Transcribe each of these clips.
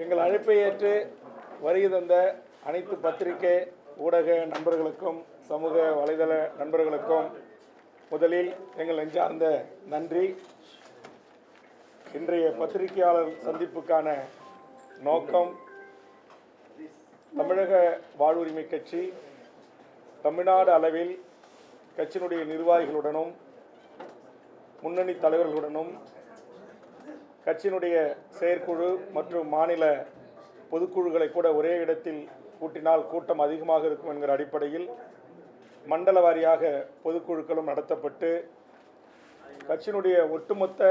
எங்கள் அழைப்பை ஏற்று வருகை தந்த அனைத்து பத்திரிகை ஊடக நண்பர்களுக்கும் சமூக வலைதள நண்பர்களுக்கும் முதலில் எங்கள் நெஞ்சார்ந்த நன்றி. இன்றைய பத்திரிகையாளர் சந்திப்புக்கான நோக்கம், தமிழக வாழ்வுரிமை கட்சி தமிழ்நாடு அளவில் கட்சியினுடைய நிர்வாகிகளுடனும் முன்னணி தலைவர்களுடனும் கட்சியினுடைய செயற்குழு மற்றும் மாநில பொதுக்குழுக்களை கூட ஒரே இடத்தில் கூட்டினால் கூட்டம் அதிகமாக இருக்கும் என்கிற அடிப்படையில் மண்டல வாரியாக பொதுக்குழுக்களும் நடத்தப்பட்டு கட்சியினுடைய ஒட்டுமொத்த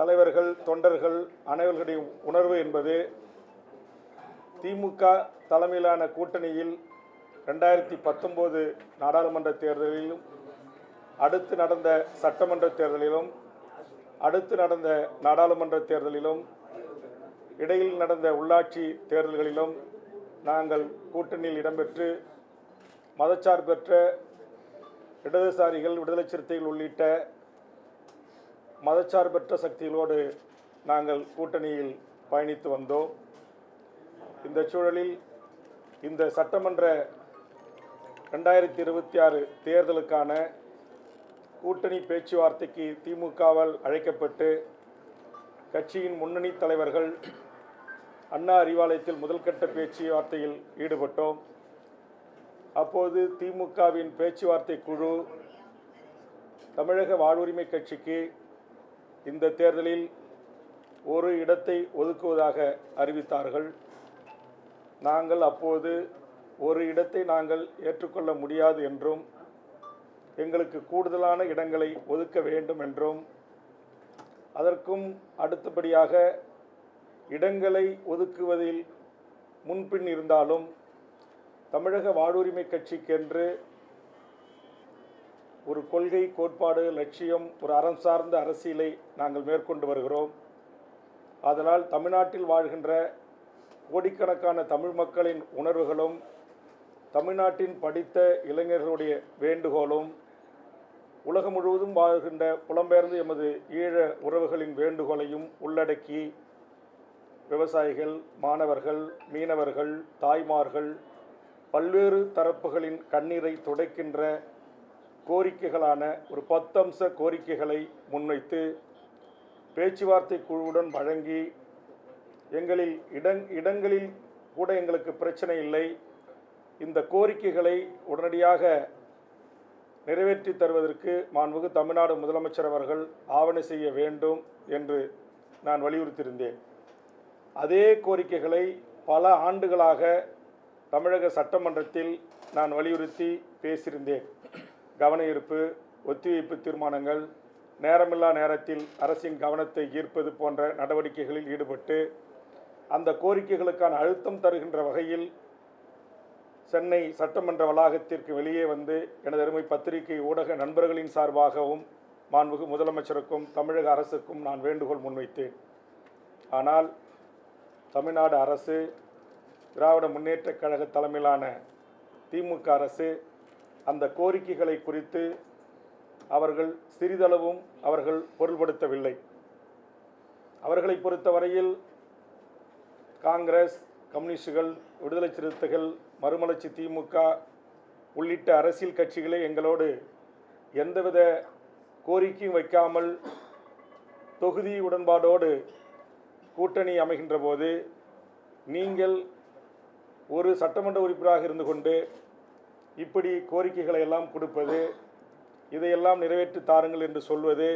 தலைவர்கள் தொண்டர்கள் அனைவர்களுடைய உணர்வு என்பது திமுக தலைமையிலான கூட்டணியில் 2019 நாடாளுமன்ற தேர்தலிலும் அடுத்து நடந்த சட்டமன்ற தேர்தலிலும் அடுத்து நடந்த நாடாளுமன்ற தேர்தலிலும் இடையில் நடந்த உள்ளாட்சி தேர்தல்களிலும் நாங்கள் கூட்டணியில் இடம்பெற்று மதச்சார்பற்ற இடதுசாரிகள், விடுதலை சிறுத்தைகள் உள்ளிட்ட மதச்சார்பற்ற சக்திகளோடு நாங்கள் கூட்டணியில் பயணித்து வந்தோம். இந்த சூழலில் இந்த சட்டமன்ற 2026 தேர்தலுக்கான கூட்டணி பேச்சுவார்த்தைக்கு திமுகவால் அழைக்கப்பட்டு கட்சியின் முன்னணி தலைவர்கள் அண்ணா அறிவாலயத்தில் முதல்கட்ட பேச்சுவார்த்தையில் ஈடுபட்டோம். அப்போது திமுகவின் பேச்சுவார்த்தை குழு தமிழக வாழ்வுரிமை கட்சிக்கு இந்த தேர்தலில் ஒரு இடத்தை ஒதுக்குவதாக அறிவித்தார்கள். நாங்கள் அப்போது ஒரு இடத்தை நாங்கள் ஏற்றுக்கொள்ள முடியாது என்றும் எங்களுக்கு கூடுதலான இடங்களை ஒதுக்க வேண்டும் என்றும் அதற்கும் அடுத்தபடியாக இடங்களை ஒதுக்குவதில் முன்பின் இருந்தாலும் தமிழக வாழ்வுரிமை கட்சிக்கென்று ஒரு கொள்கை, கோட்பாடு, லட்சியம், ஒரு அறம் சார்ந்த அரசியலை நாங்கள் மேற்கொண்டு வருகிறோம். அதனால் தமிழ்நாட்டில் வாழ்கின்ற கோடிக்கணக்கான தமிழ் மக்களின் உணர்வுகளும் தமிழ்நாட்டின் படித்த இளைஞர்களுடைய வேண்டுகோளும் உலகம் முழுவதும் வாழ்கின்ற புலம்பெயர்ந்து எமது ஈழ உறவுகளின் வேண்டுகோளையும் உள்ளடக்கி விவசாயிகள், மாணவர்கள், மீனவர்கள், தாய்மார்கள், பல்வேறு தரப்புகளின் கண்ணீரை துடைக்கின்ற கோரிக்கைகளான ஒரு 10 அம்ச கோரிக்கைகளை முன்வைத்து பேச்சுவார்த்தை குழுவுடன் வழங்கி எங்களில் இடங்களில் கூட எங்களுக்கு பிரச்சனை இல்லை, இந்த கோரிக்கைகளை உடனடியாக நிறைவேற்றி தருவதற்கு மாண்புமிகு தமிழ்நாடு முதலமைச்சர் அவர்கள் ஆவணை செய்ய வேண்டும் என்று நான் வலியுறுத்தியிருந்தேன். அதே கோரிக்கைகளை பல ஆண்டுகளாக தமிழக சட்டமன்றத்தில் நான் வலியுறுத்தி பேசியிருந்தேன். கவன ஈர்ப்பு, ஒத்திவைப்பு தீர்மானங்கள், நேரமில்லா நேரத்தில் அரசின் கவனத்தை ஈர்ப்பது போன்ற நடவடிக்கைகளில் ஈடுபட்டு அந்த கோரிக்கைகளுக்கான அழுத்தம் தருகின்ற வகையில் சென்னை சட்டமன்ற வளாகத்திற்கு வெளியே வந்து எனது அருமை பத்திரிகை ஊடக நண்பர்களின் சார்பாகவும் மாண்புமிகு முதலமைச்சருக்கும் தமிழக அரசுக்கும் நான் வேண்டுகோள் முன்வைத்தேன். ஆனால் தமிழ்நாடு அரசு, திராவிட முன்னேற்றக் கழக தலைமையிலான திமுக அரசு அந்த கோரிக்கைகளை குறித்து அவர்கள் சிறிதளவும் அவர்கள் பொருள்படுத்தவில்லை. அவர்களை பொறுத்தவரையில் காங்கிரஸ், கம்யூனிஸ்டுகள், விடுதலை சிறுத்தைகள், மறுமலர்ச்சி திமுக உள்ளிட்ட அரசியல் கட்சிகளே எங்களோடு எந்தவித கோரிக்கையும் வைக்காமல் தொகுதி உடன்பாடோடு கூட்டணி அமைகின்ற போது நீங்கள் ஒரு சட்டமன்ற உறுப்பினராக இருந்து கொண்டு இப்படி கோரிக்கைகளை எல்லாம் கொடுப்பது, இதையெல்லாம் நிறைவேற்றி தாருங்கள் என்று சொல்வது,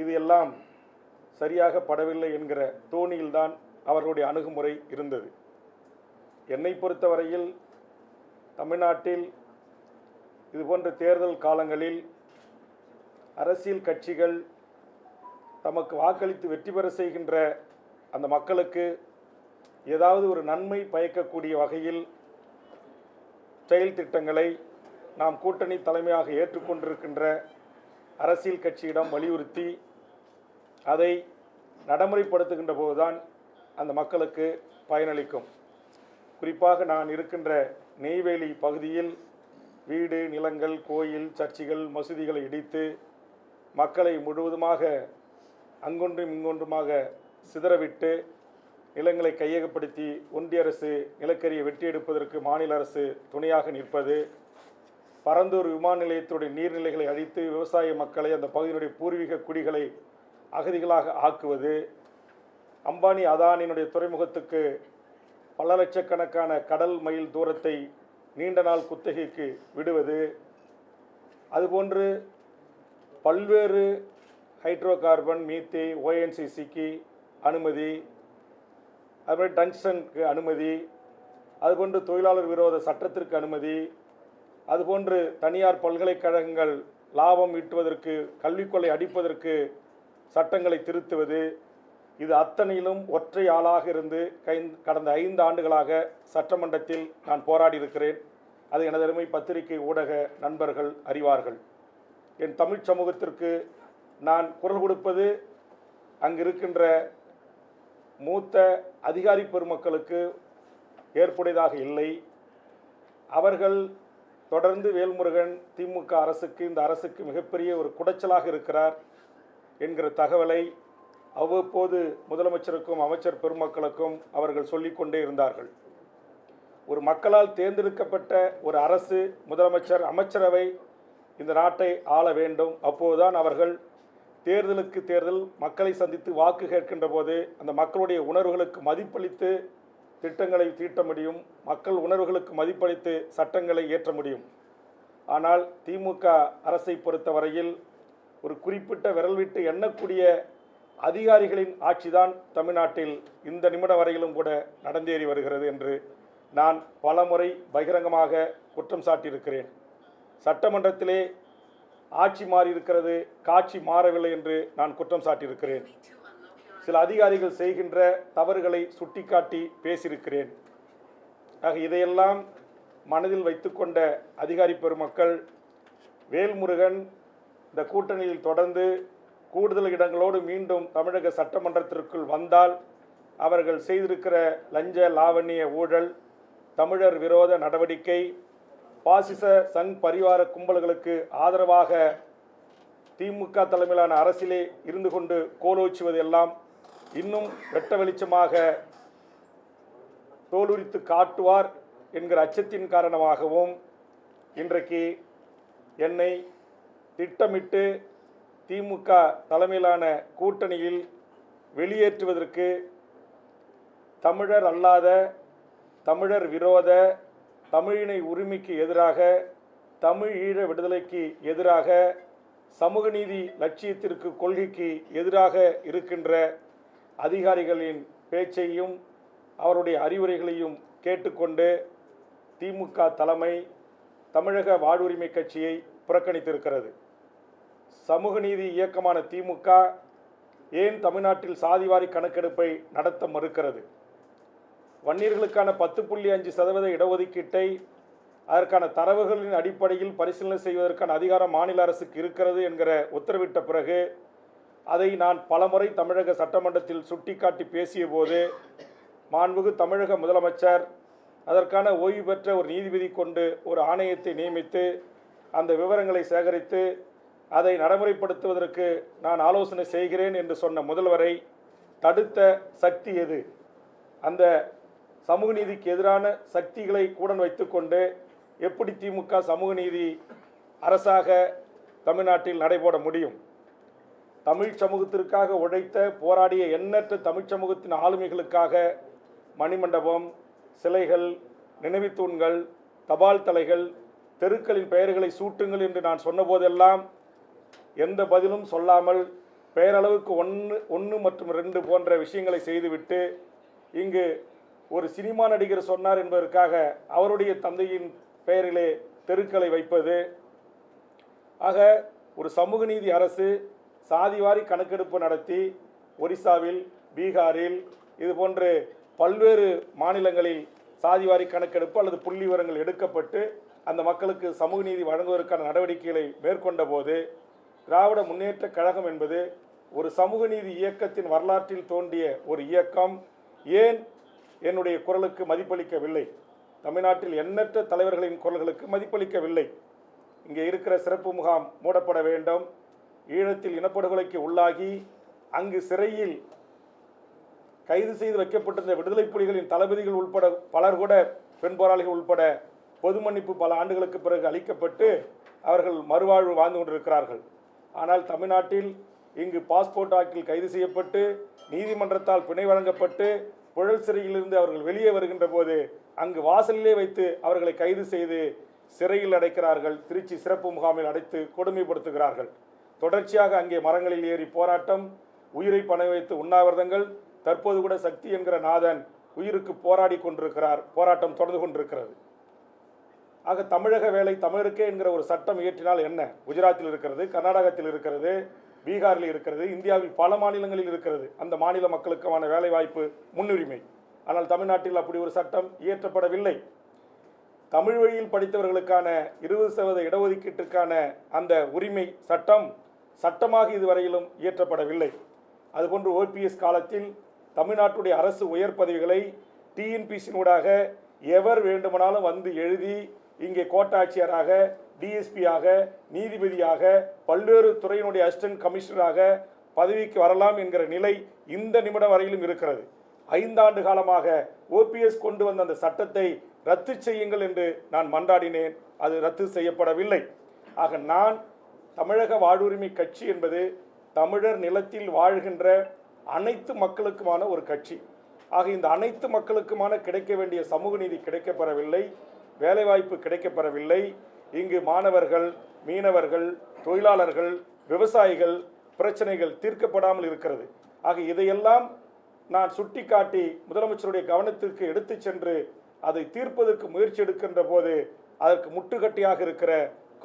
இது எல்லாம் சரியாக படவில்லை என்கிற தோணியில்தான் அவர்களுடைய அணுகுமுறை இருந்தது. என்னை பொறுத்தவரையில் தமிழ்நாட்டில் இதுபோன்ற தேர்தல் காலங்களில் அரசியல் கட்சிகள் தமக்கு வாக்களித்து வெற்றி பெற செய்கின்ற அந்த மக்களுக்கு ஏதாவது ஒரு நன்மை பயக்கக்கூடிய வகையில் செயல் திட்டங்களை நாம் கூட்டணி தலைமையாக ஏற்றுக்கொண்டிருக்கின்ற அரசியல் கட்சியிடம் வலியுறுத்தி அதை நடைமுறைப்படுத்துகின்ற போதுதான் அந்த மக்களுக்கு பயனளிக்கும். குறிப்பாக நான் இருக்கின்ற நெய்வேலி பகுதியில் வீடு, நிலங்கள், கோயில், சர்ச்சுகள், மசூதிகளை இடித்து மக்களை முழுவதுமாக அங்கொன்றும் இங்கொன்றுமாக சிதறவிட்டு நிலங்களை கையகப்படுத்தி ஒன்றிய அரசு நிலக்கரியை வெட்டி எடுப்பதற்கு மாநில அரசு துணையாக நிற்பது, பரந்தூர் விமான நிலையத்துடைய நீர்நிலைகளை அழித்து விவசாய மக்களை, அந்த பகுதியினுடைய பூர்வீக குடிகளை அகதிகளாக ஆக்குவது, அம்பானி அதானியினுடைய துறைமுகத்துக்கு பல லட்சக்கணக்கான கடல் மைல் தூரத்தை நீண்ட நாள் குத்தகைக்கு விடுவது, அதுபோன்று பல்வேறு ஹைட்ரோ கார்பன், மீத்தே, ONGCக்கு அனுமதி, அதுபோல் டங்ஸ்டனுக்கு அனுமதி, அதுபோன்று தொழிலாளர் விரோத சட்டத்திற்கு அனுமதி, அதுபோன்று தனியார் பல்கலைக்கழகங்கள் லாபம் ஈட்டுவதற்கு, கல்விக் கொள்ளை அடிப்பதற்கு சட்டங்களை திருத்துவது, இது அத்தனையிலும் ஒற்றை ஆளாக இருந்து கடந்த 5 ஆண்டுகளாக சட்டமன்றத்தில் நான் போராடி இருக்கிறேன். அது எனது அருமை பத்திரிகை ஊடக நண்பர்கள் அறிவார்கள். என் தமிழ் சமூகத்திற்கு நான் குரல் கொடுப்பது அங்கு இருக்கின்ற மூத்த அதிகாரி பெருமக்களுக்கு ஏற்புடையதாக இல்லை. அவர்கள் தொடர்ந்து வேல்முருகன் திமுக அரசுக்கு, இந்த அரசுக்கு மிகப்பெரிய ஒரு குடைச்சலாக இருக்கிறார் என்கிற தகவலை அவ்வப்போது முதலமைச்சருக்கும் அமைச்சர் பெருமக்களுக்கும் அவர்கள் சொல்லிக்கொண்டே இருந்தார்கள். ஒரு மக்களால் தேர்ந்தெடுக்கப்பட்ட ஒரு அரசு, முதலமைச்சர், அமைச்சரவை இந்த நாட்டை ஆள வேண்டும். அப்போதுதான் அவர்கள் தேர்தலுக்கு தேர்தல் மக்களை சந்தித்து வாக்கு கேட்கின்ற போது அந்த மக்களுடைய உணர்வுகளுக்கு மதிப்பளித்து திட்டங்களை தீட்ட முடியும், மக்கள் உணர்வுகளுக்கு மதிப்பளித்து சட்டங்களை இயற்ற முடியும். ஆனால் திமுக அரசை பொறுத்தவரையில் ஒரு குறிப்பிட்ட விரல் விட்டு எண்ணக்கூடிய அதிகாரிகளின் ஆட்சிதான் தமிழ்நாட்டில் இந்த நிமிடம் வரையிலும் கூட நடந்தேறி வருகிறது என்று நான் பலமுறை பகிரங்கமாக குற்றம் சாட்டியிருக்கிறேன். சட்டமன்றத்திலே ஆட்சி மாறி இருக்கிறது, காட்சி மாறவில்லை என்று நான் குற்றம் சாட்டியிருக்கிறேன். சில அதிகாரிகள் செய்கின்ற தவறுகளை சுட்டிக்காட்டி பேசியிருக்கிறேன். ஆக இதையெல்லாம் மனதில் வைத்துக்கொண்ட அதிகாரி பெருமக்கள் வேல்முருகன் இந்த கூட்டணியில் தொடர்ந்து கூடுதல் இடங்களோடு மீண்டும் தமிழக சட்டமன்றத்திற்குள் வந்தால் அவர்கள் செய்திருக்கிற லஞ்ச லாவண்ய ஊழல், தமிழர் விரோத நடவடிக்கை, பாசிச சங் பரிவார கும்பல்களுக்கு ஆதரவாக திமுக தலைமையிலான அரசிலே இருந்து கொண்டு கோலோச்சுவது எல்லாம் இன்னும் வெட்ட வெளிச்சமாக தோலுரித்து காட்டுவார் என்கிற அச்சத்தின் காரணமாகவும் இன்றைக்கு என்னை திட்டமிட்டு திமுக தலைமையிலான கூட்டணியில் வெளியேற்றுவதற்கு தமிழர் அல்லாத, தமிழர் விரோத, தமிழினை உரிமைக்கு எதிராக, தமிழ் ஈழ விடுதலைக்கு எதிராக, சமூக நீதி லட்சியத்திற்கு, கொள்கைக்கு எதிராக இருக்கின்ற அதிகாரிகளின் பேச்சையும் அவருடைய அறிவுரைகளையும் கேட்டுக்கொண்டு திமுக தலைமை தமிழக வாழ்வுரிமை கட்சியை புறக்கணித்திருக்கிறது. சமூக நீதி இயக்கமான திமுக ஏன் தமிழ்நாட்டில் சாதிவாரி கணக்கெடுப்பை நடத்த மறுக்கிறது? வன்னியர்களுக்கான 10.5% இடஒதுக்கீட்டை அதற்கான தரவுகளின் அடிப்படையில் பரிசீலனை செய்வதற்கான அதிகாரம் மாநில அரசுக்கு இருக்கிறது என்கிற உத்தரவிட்ட பிறகு அதை நான் பலமுறை தமிழக சட்டமன்றத்தில் சுட்டிக்காட்டி பேசிய போது மாண்புமிகு தமிழக முதலமைச்சர் அதற்கான ஓய்வு பெற்ற ஒரு நீதிபதி கொண்டு ஒரு ஆணையத்தை நியமித்து அந்த விவரங்களை சேகரித்து அதை நடைமுறைப்படுத்துவதற்கு நான் ஆலோசனை செய்கிறேன் என்று சொன்ன முதல்வரை தடுத்த சக்தி எது? அந்த சமூக நீதிக்கு எதிரான சக்திகளை கூட வைத்துக்கொண்டு எப்படி திமுக சமூக நீதி அரசாக தமிழ்நாட்டில் நடைபோட முடியும்? தமிழ் சமூகத்திற்காக உழைத்த, போராடிய எண்ணற்ற தமிழ் சமூகத்தின் ஆளுமைகளுக்காக மணிமண்டபம், சிலைகள், நினைவுத்தூண்கள், தபால் தலைகள், தெருக்களின் பெயர்களை சூட்டுங்கள் என்று நான் சொன்னபோதெல்லாம் எந்த பதிலும் சொல்லாமல் பெயரளவுக்கு 1 மற்றும் 2 போன்ற விஷயங்களை செய்துவிட்டு இங்கு ஒரு சினிமா நடிகர் சொன்னார் என்பதற்காக அவருடைய தந்தையின் பெயரிலே தெருக்களை வைப்பது. ஆக ஒரு சமூக நீதி அரசு சாதிவாரி கணக்கெடுப்பு நடத்தி ஒரிசாவில், பீகாரில், இது போன்று பல்வேறு மாநிலங்களில் சாதிவாரி கணக்கெடுப்பு அல்லது புள்ளி விவரங்கள் எடுக்கப்பட்டு அந்த மக்களுக்கு சமூக நீதி வழங்குவதற்கான நடவடிக்கைகளை மேற்கொண்ட போது திராவிட முன்னேற்ற கழகம் என்பது ஒரு சமூக நீதி இயக்கத்தின் வரலாற்றில் தோன்றிய ஒரு இயக்கம் ஏன் என்னுடைய குரலுக்கு மதிப்பளிக்கவில்லை? தமிழ்நாட்டில் எண்ணற்ற தலைவர்களின் குரல்களுக்கு மதிப்பளிக்கவில்லை. இங்கே இருக்கிற சிறப்பு முகாம் மூடப்பட வேண்டும், ஈழத்தில் இனப்படுகொலைக்கு உள்ளாகி அங்கு சிறையில் கைது செய்து வைக்கப்பட்டிருந்த விடுதலை புலிகளின் தளபதிகள் உட்பட பலர் கூட, பெண் போராளிகள் உட்பட பொது மன்னிப்பு பல ஆண்டுகளுக்கு பிறகு அளிக்கப்பட்டு அவர்கள் மறுவாழ்வு வாழ்ந்து கொண்டிருக்கிறார்கள். ஆனால் தமிழ்நாட்டில் இங்கு பாஸ்போர்ட் ஆக்டில் கைது செய்யப்பட்டு நீதிமன்றத்தால் பிணை வழங்கப்பட்டு புழல் சிறையிலிருந்து அவர்கள் வெளியே வருகின்ற போது அங்கு வாசலிலே வைத்து அவர்களை கைது செய்து சிறையில் அடைக்கிறார்கள். திருச்சி சிறப்பு முகாமில் அடைத்து கொடுமைப்படுத்துகிறார்கள். தொடர்ச்சியாக அங்கே மரங்களில் ஏறி போராட்டம், உயிரை பணம் வைத்து உண்ணாவிரதங்கள். தற்போது கூட சக்தி என்கிற நாதன் உயிருக்கு போராடி கொண்டிருக்கிறார். போராட்டம் தொடர்ந்து கொண்டிருக்கிறது. ஆக தமிழக வேலை தமிழருக்கே என்கிற ஒரு சட்டம் இயற்றினால் என்ன? குஜராத்தில் இருக்கிறது, கர்நாடகத்தில் இருக்கிறது, பீகாரில் இருக்கிறது, இந்தியாவில் பல மாநிலங்களில் இருக்கிறது. அந்த மாநில மக்களுக்கான வேலை வாய்ப்பு முன்னுரிமை. ஆனால் தமிழ்நாட்டில் அப்படி ஒரு சட்டம் இயற்றப்படவில்லை. தமிழ் வழியில் படித்தவர்களுக்கான 20% இடஒதுக்கீட்டுக்கான அந்த உரிமை சட்டமாக இதுவரையிலும் இயற்றப்படவில்லை. அதுபோன்று ஓபிஎஸ் காலத்தில் தமிழ்நாட்டுடைய அரசு உயர் பதவிகளை டிஎன்பிசியினூடாக எவர் வேண்டுமானாலும் வந்து எழுதி இங்கே கோட்டாட்சியராக, டிஎஸ்பியாக, நீதிபதியாக, பல்வேறு துறையினுடைய அசிஸ்டன்ட் கமிஷனராக பதவிக்கு வரலாம் என்கிற நிலை இந்த நிமிடம் வரையிலும் இருக்கிறது. 5 ஆண்டு காலமாக ஓபிஎஸ் கொண்டு வந்த அந்த சட்டத்தை ரத்து செய்யுங்கள் என்று நான் மன்றாடினேன். அது ரத்து செய்யப்படவில்லை. ஆக நான் தமிழக வாழ்வுரிமை கட்சி என்பது தமிழர் நிலத்தில் வாழ்கின்ற அனைத்து மக்களுக்குமான ஒரு கட்சி. ஆக இந்த அனைத்து மக்களுக்குமான கிடைக்க வேண்டிய சமூக நீதி கிடைக்கப்பெறவில்லை, வேலைவாய்ப்பு கிடைக்கப்பெறவில்லை. இங்கு மாணவர்கள், மீனவர்கள், தொழிலாளர்கள், விவசாயிகள் பிரச்சனைகள் தீர்க்கப்படாமல் இருக்கிறது. ஆக இதையெல்லாம் நான் சுட்டிக்காட்டி முதலமைச்சருடைய கவனத்திற்கு எடுத்து சென்று அதை தீர்ப்பதற்கு முயற்சி எடுக்கின்ற போது அதற்கு முட்டுக்கட்டியாக இருக்கிற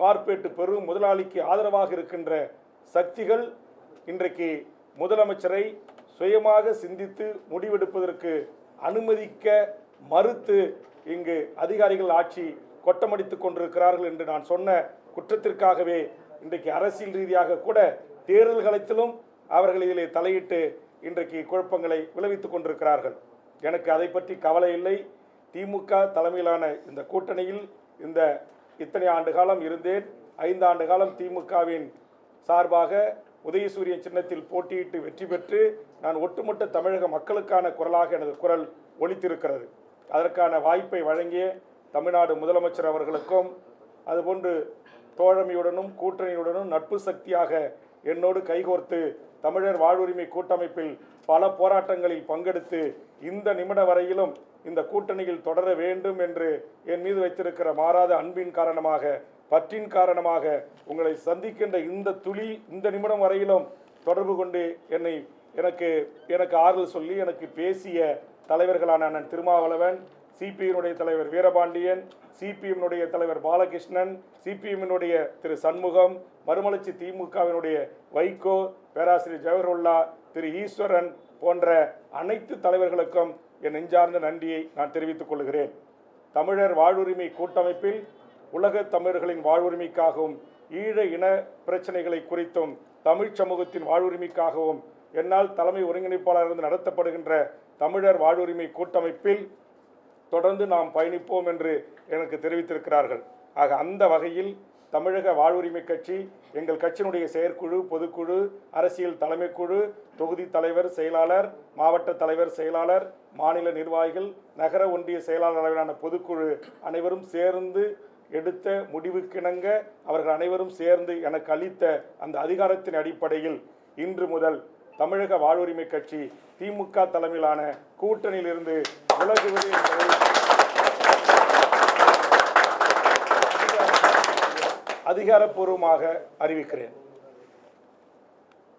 கார்ப்பரேட் பெரும் முதலாளிக்கு ஆதரவாக இருக்கின்ற சக்திகள் இன்றைக்கு முதலமைச்சரை சுயமாக சிந்தித்து முடிவெடுப்பதற்கு அனுமதிக்க மறுத்து இங்கு அதிகாரிகள் ஆட்சி கொட்டமடித்துக் கொண்டிருக்கிறார்கள் என்று நான் சொன்ன குற்றத்திற்காகவே இன்றைக்கு அரசியல் ரீதியாக கூட தேர்தல் களத்திலும் அவர்கள் இதிலே தலையிட்டு இன்றைக்கு குழப்பங்களை விளைவித்துக் கொண்டிருக்கிறார்கள். எனக்கு அதை பற்றி கவலை இல்லை. திமுக தலைமையிலான இந்த கூட்டணியில் இத்தனை ஆண்டு காலம் இருந்தேன். 5 ஆண்டு காலம் திமுகவின் சார்பாக உதயசூரியன் சின்னத்தில் போட்டியிட்டு வெற்றி பெற்று நான் ஒட்டுமொத்த தமிழக மக்களுக்கான குரலாக எனது குரல் ஒலித்திருக்கிறது. அதற்கான வாய்ப்பை வழங்கிய தமிழ்நாடு முதலமைச்சர் அவர்களுக்கும், அதுபோன்று தோழமையுடனும் கூட்டணியுடனும் நட்பு சக்தியாக என்னோடு கைகோர்த்து தமிழர் வாழ்வுரிமை கூட்டமைப்பில் பல போராட்டங்களில் பங்கெடுத்து இந்த நிமிடம் வரையிலும் இந்த கூட்டணியில் தொடர வேண்டும் என்று என் மீது வைத்திருக்கிற மாறாத அன்பின் காரணமாக, பற்றின் காரணமாக உங்களை சந்திக்கின்ற இந்த நிமிடம் வரையிலும் தொடர்பு கொண்டு எனக்கு ஆறுதல் சொல்லி எனக்கு பேசிய தலைவர்களான அண்ணன் திருமாவளவன், சிபிஎம்னுடைய தலைவர் வீரபாண்டியன், சிபிஎம்னுடைய தலைவர் பாலகிருஷ்ணன், சிபிஎம்னுடைய திரு சண்முகம், மறுமலர்ச்சி திமுகவினுடைய வைகோ, பேராசிரியர் ஜவஹர்லா, திரு ஈஸ்வரன் போன்ற அனைத்து தலைவர்களுக்கும் என் நெஞ்சார்ந்த நன்றியை நான் தெரிவித்துக் கொள்கிறேன். தமிழர் வாழ்வுரிமை கூட்டமைப்பில் உலக தமிழர்களின் வாழ்வுரிமைக்காகவும், ஈழ இன பிரச்சனைகளை குறித்தும், தமிழ் சமூகத்தின் வாழ்வுரிமைக்காகவும் என்னால் தலைமை ஒருங்கிணைப்பாளர் நடத்தப்படுகின்ற தமிழர் வாழ்வுரிமை கூட்டமைப்பில் தொடர்ந்து நாம் பயணிப்போம் என்று எனக்கு தெரிவித்திருக்கிறார்கள். ஆக அந்த வகையில் தமிழக வாழ்வுரிமை கட்சி, எங்கள் கட்சியினுடைய செயற்குழு, பொதுக்குழு, அரசியல் தலைமைக்குழு, தொகுதி தலைவர், செயலாளர், மாவட்ட தலைவர், செயலாளர், மாநில நிர்வாகிகள், நகர ஒன்றிய செயலாளர் அளவிலான பொதுக்குழு அனைவரும் சேர்ந்து எடுத்த முடிவுக்கிணங்க அவர்கள் அனைவரும் சேர்ந்து எனக்கு அளித்த அந்த அதிகாரத்தின் அடிப்படையில் இன்று முதல் தமிழக வாழ்வுரிமை கட்சி திமுக தலைமையிலான கூட்டணியிலிருந்து விலகுவது என்பதை அதிகாரப்பூர்வமாக அறிவிக்கிறேன்.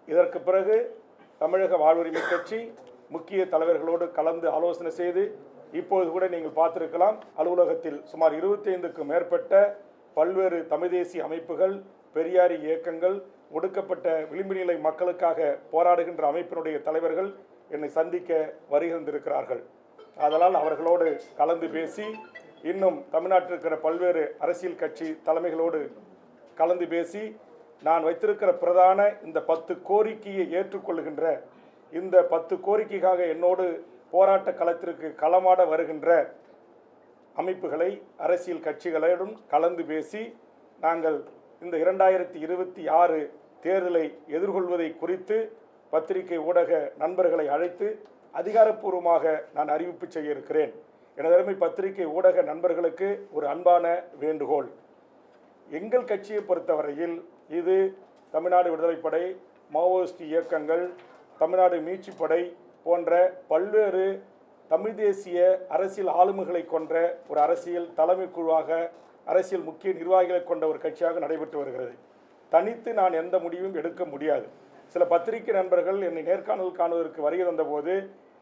இதற்கு பிறகு தமிழக வாழ்வுரிமை கட்சி முக்கிய தலைவர்களோடு கலந்து ஆலோசனை செய்து, இப்போது கூட நீங்கள் பார்த்திருக்கலாம், அலுவலகத்தில் சுமார் 25க்கும் மேற்பட்ட பல்வேறு தமிழ் தேசிய அமைப்புகள், பெரியாரி இயக்கங்கள், ஒடுக்கப்பட்ட விளிம்பு நிலை மக்களுக்காக போராடுகின்ற அமைப்பினுடைய தலைவர்கள் என்னை சந்திக்க வருகின்றிருக்கிறார்கள். அதனால் அவர்களோடு கலந்து பேசி, இன்னும் தமிழ்நாட்டில் இருக்கிற பல்வேறு அரசியல் கட்சி தலைமைகளோடு கலந்து பேசி, நான் வைத்திருக்கிற பிரதான இந்த 10 கோரிக்கையை ஏற்றுக்கொள்கின்ற, இந்த 10 கோரிக்கைக்காக என்னோடு போராட்ட களத்திற்கு களமாட வருகின்ற அமைப்புகளை, அரசியல் கட்சிகளுடன் கலந்து பேசி, நாங்கள் இந்த 2026 தேர்தலை எதிர்கொள்வதை குறித்து பத்திரிகை ஊடக நண்பர்களை அழைத்து அதிகாரப்பூர்வமாக நான் அறிவிப்பு செய்ய இருக்கிறேன். எனதருமை பத்திரிகை ஊடக நண்பர்களுக்கு ஒரு அன்பான வேண்டுகோள். எங்கள் கட்சியை பொறுத்தவரையில் இது தமிழ்நாடு விடுதலைப்படை, மாவோயிஸ்ட் இயக்கங்கள், தமிழ்நாடு மீட்சிப்படை போன்ற பல்வேறு தமிழ் தேசிய அரசியல் ஆளுமைகளை கொண்ட ஒரு அரசியல் தலைமை குழுவாக, அரசியல் முக்கிய நிர்வாகிகளை கொண்ட ஒரு கட்சியாக நடைபெற்று வருகிறது. தனித்து நான் எந்த முடிவும் எடுக்க முடியாது. சில பத்திரிகை நண்பர்கள் என்னை நேர்காணல் காணுவதற்கு வருகை தந்தபோது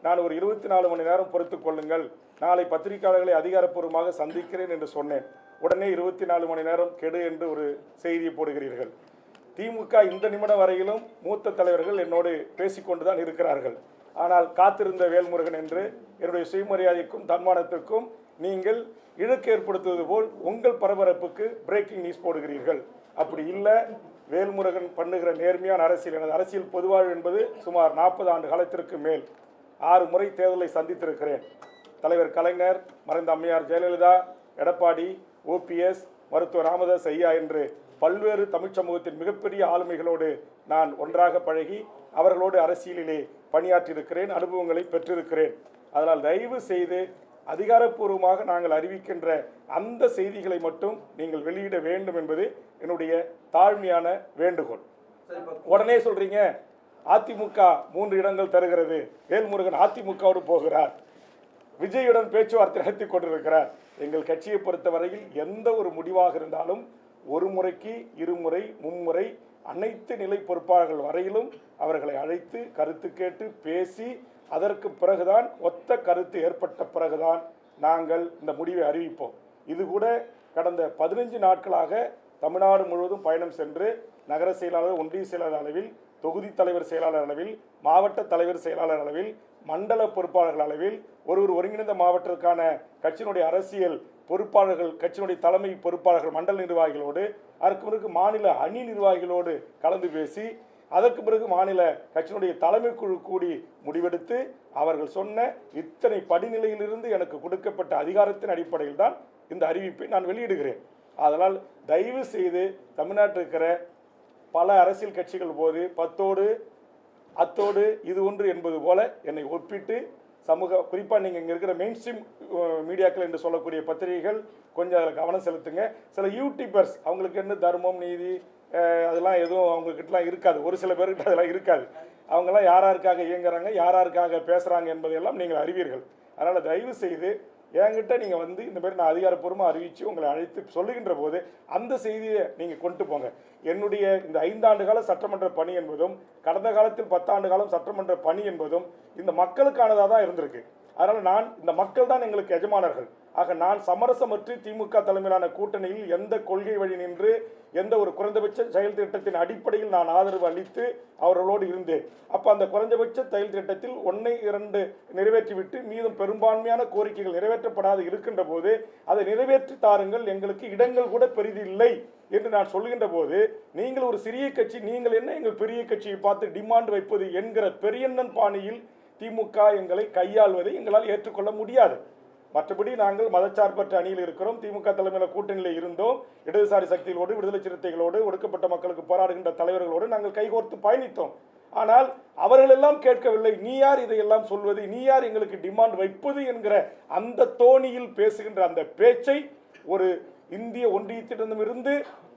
நான் ஒரு 24 மணி நேரம் பொறுத்துக் கொள்ளுங்கள், நாளை பத்திரிகையாளர்களை அதிகாரப்பூர்வமாக சந்திக்கிறேன் என்று சொன்னேன். உடனே 24 மணி நேரம் கெடு என்று ஒரு செய்தியை போடுகிறீர்கள். திமுக இந்த நிமிடம் வரையிலும் மூத்த தலைவர்கள் என்னோடு பேசிக்கொண்டுதான் இருக்கிறார்கள். ஆனால் காத்திருந்த வேல்முருகன் என்று என்னுடைய சுயமரியாதைக்கும் தன்மானத்திற்கும் நீங்கள் இழுக்கு ஏற்படுத்துவது போல் உங்கள் பரபரப்புக்கு பிரேக்கிங் நியூஸ் போடுகிறீர்கள். அப்படி இல்லை. வேல்முருகன் பண்ணுகிற நேர்மையான அரசியல், எனது அரசியல் பொதுவாழ்வு என்பது சுமார் 40 ஆண்டு காலத்திற்கு மேல் 6 முறை தேர்தலை சந்தித்திருக்கிறேன். தலைவர் கலைஞர், மறைந்த அம்மையார் ஜெயலலிதா, எடப்பாடி, ஓபிஎஸ், மருத்துவர் ராமதாஸ் ஐயா என்று பல்வேறு தமிழ் சமூகத்தின் மிகப்பெரிய ஆளுமைகளோடு நான் ஒன்றாக பழகி அவர்களோடு அரசியலிலே பணியாற்றியிருக்கிறேன், அனுபவங்களை பெற்றிருக்கிறேன். அதனால் தயவு செய்து அதிகாரப்பூர்வமாக நாங்கள் அறிவிக்கின்ற அந்த செய்திகளை மட்டும் நீங்கள் வெளியிட வேண்டும் என்பது என்னுடைய தாழ்மையான வேண்டுகோள். உடனே சொல்றீங்க அதிமுக 3 இடங்கள் தருகிறது, வேல்முருகன் அதிமுகவோடு போகிறார், விஜயுடன் பேச்சுவார்த்தை நடத்தி கொண்டிருக்கிறார். எங்கள் கட்சியை பொறுத்தவரையில் எந்த ஒரு முடிவாக இருந்தாலும் ஒரு முறைக்கு 2 முறை 3 முறை அனைத்து நிலை பொறுப்பாளர்கள் வரையிலும் அவர்களை அழைத்து கருத்து கேட்டு பேசி அதற்கு பிறகுதான் ஒத்த கருத்து ஏற்பட்ட பிறகுதான் நாங்கள் இந்த முடிவை அறிவிப்போம். இது கூட கடந்த 15 நாட்களாக தமிழ்நாடு முழுவதும் பயணம் சென்று நகர செயலாளர், ஒன்றிய செயலாளர் அளவில், தொகுதி தலைவர் செயலாளர் அளவில், மாவட்ட தலைவர் செயலாளர் அளவில், மண்டல பொறுப்பாளர்கள் அளவில் ஒரு ஒருங்கிணைந்த மாவட்டத்திற்கான கட்சியினுடைய அரசியல் பொறுப்பாளர்கள், கட்சியினுடைய தலைமை பொறுப்பாளர்கள், மண்டல நிர்வாகிகளோடு, அதற்கு பிறகு மாநில அணி நிர்வாகிகளோடு கலந்து பேசி அதற்கு பிறகு மாநில கட்சியினுடைய தலைமை குழு கூடி முடிவெடுத்து அவர்கள் சொன்ன இத்தனை படிநிலையிலிருந்து எனக்கு கொடுக்கப்பட்ட அதிகாரத்தின் அடிப்படையில் தான் இந்த அறிவிப்பை நான் வெளியிடுகிறேன். அதனால் தயவு செய்து தமிழ்நாட்டில் இருக்கிற பல அரசியல் கட்சிகள் போது 10ஓடு அத்தோடு இது ஒன்று என்பது போல என்னை ஒப்பிட்டு சமூக, குறிப்பாக நீங்கள் இங்கே இருக்கிற மெயின் ஸ்ட்ரீம் மீடியாக்கள் என்று சொல்லக்கூடிய பத்திரிகைகள் கொஞ்சம் அதில் கவனம் செலுத்துங்க. சில யூடியூபர்ஸ் அவங்களுக்கு என்ன தர்மம், நீதி அதெல்லாம் எதுவும் அவங்கக்கிட்டலாம் இருக்காது. ஒரு சில பேர்கிட்ட அதெல்லாம் இருக்காது. அவங்கெல்லாம் யாராருக்காக இயங்குறாங்க, யாராருக்காக பேசுகிறாங்க என்பதையெல்லாம் நீங்கள் அறிவீர்கள். அதனால் தயவு செய்து என்கிட்ட நீங்கள் வந்து இந்த மாதிரி நான் அதிகாரப்பூர்வமாக அறிவித்து உங்களை அழைத்து சொல்லுகின்ற போது அந்த செய்தியை நீங்கள் கொண்டு போங்க. என்னுடைய இந்த 5 ஆண்டு கால சட்டமன்ற பணி என்பதும் கடந்த காலத்தில் 10 ஆண்டு காலம் சட்டமன்ற பணி என்பதும் இந்த மக்களுக்கானதாக தான் இருந்திருக்கு. அதனால் நான் இந்த மக்கள் தான் எங்களுக்கு எஜமானர்கள். ஆக நான் சமரசமற்று திமுக தலைமையிலான கூட்டணியில் எந்த கொள்கை வழி நின்று எந்த ஒரு குறைந்தபட்ச செயல் திட்டத்தின் அடிப்படையில் நான் ஆதரவு அளித்து அவர்களோடு இருந்தேன். அப்போ அந்த குறைந்தபட்ச செயல் திட்டத்தில் 1, 2 நிறைவேற்றிவிட்டு மீதும் பெரும்பான்மையான கோரிக்கைகள் நிறைவேற்றப்படாது இருக்கின்ற போது அதை நிறைவேற்றி தாருங்கள், எங்களுக்கு இடங்கள் கூட பெரிதில்லை என்று நான் சொல்லுகின்ற போது நீங்கள் ஒரு சிறிய கட்சி, நீங்கள் என்ன எங்கள் பெரிய கட்சியை பார்த்து டிமாண்ட் வைப்பது என்கிற பெரியண்ணன் பாணியில் திமுக எங்களை கையாள்வதை எங்களால் ஏற்றுக்கொள்ள முடியாது. மற்றபடி நாங்கள் மதச்சார்பற்ற அணியில் இருக்கிறோம். திமுக தலைமையில் கூட்டணியில் இருந்தோம். இடதுசாரி சக்திகளோடு, விடுதலை சிறுத்தைகளோடு, ஒடுக்கப்பட்ட மக்களுக்கு போராடுகின்ற தலைவர்களோடு நாங்கள் கைகோர்த்து பயணித்தோம். ஆனால் அவர்களெல்லாம் கேட்கவில்லை. நீ யார் இதையெல்லாம் சொல்வது, நீ யார் எங்களுக்கு டிமாண்ட் வைப்பது என்கிற அந்த தோணியில் பேசுகின்ற அந்த பேச்சை ஒரு இந்திய ஒன்றியத்திடமிருந்து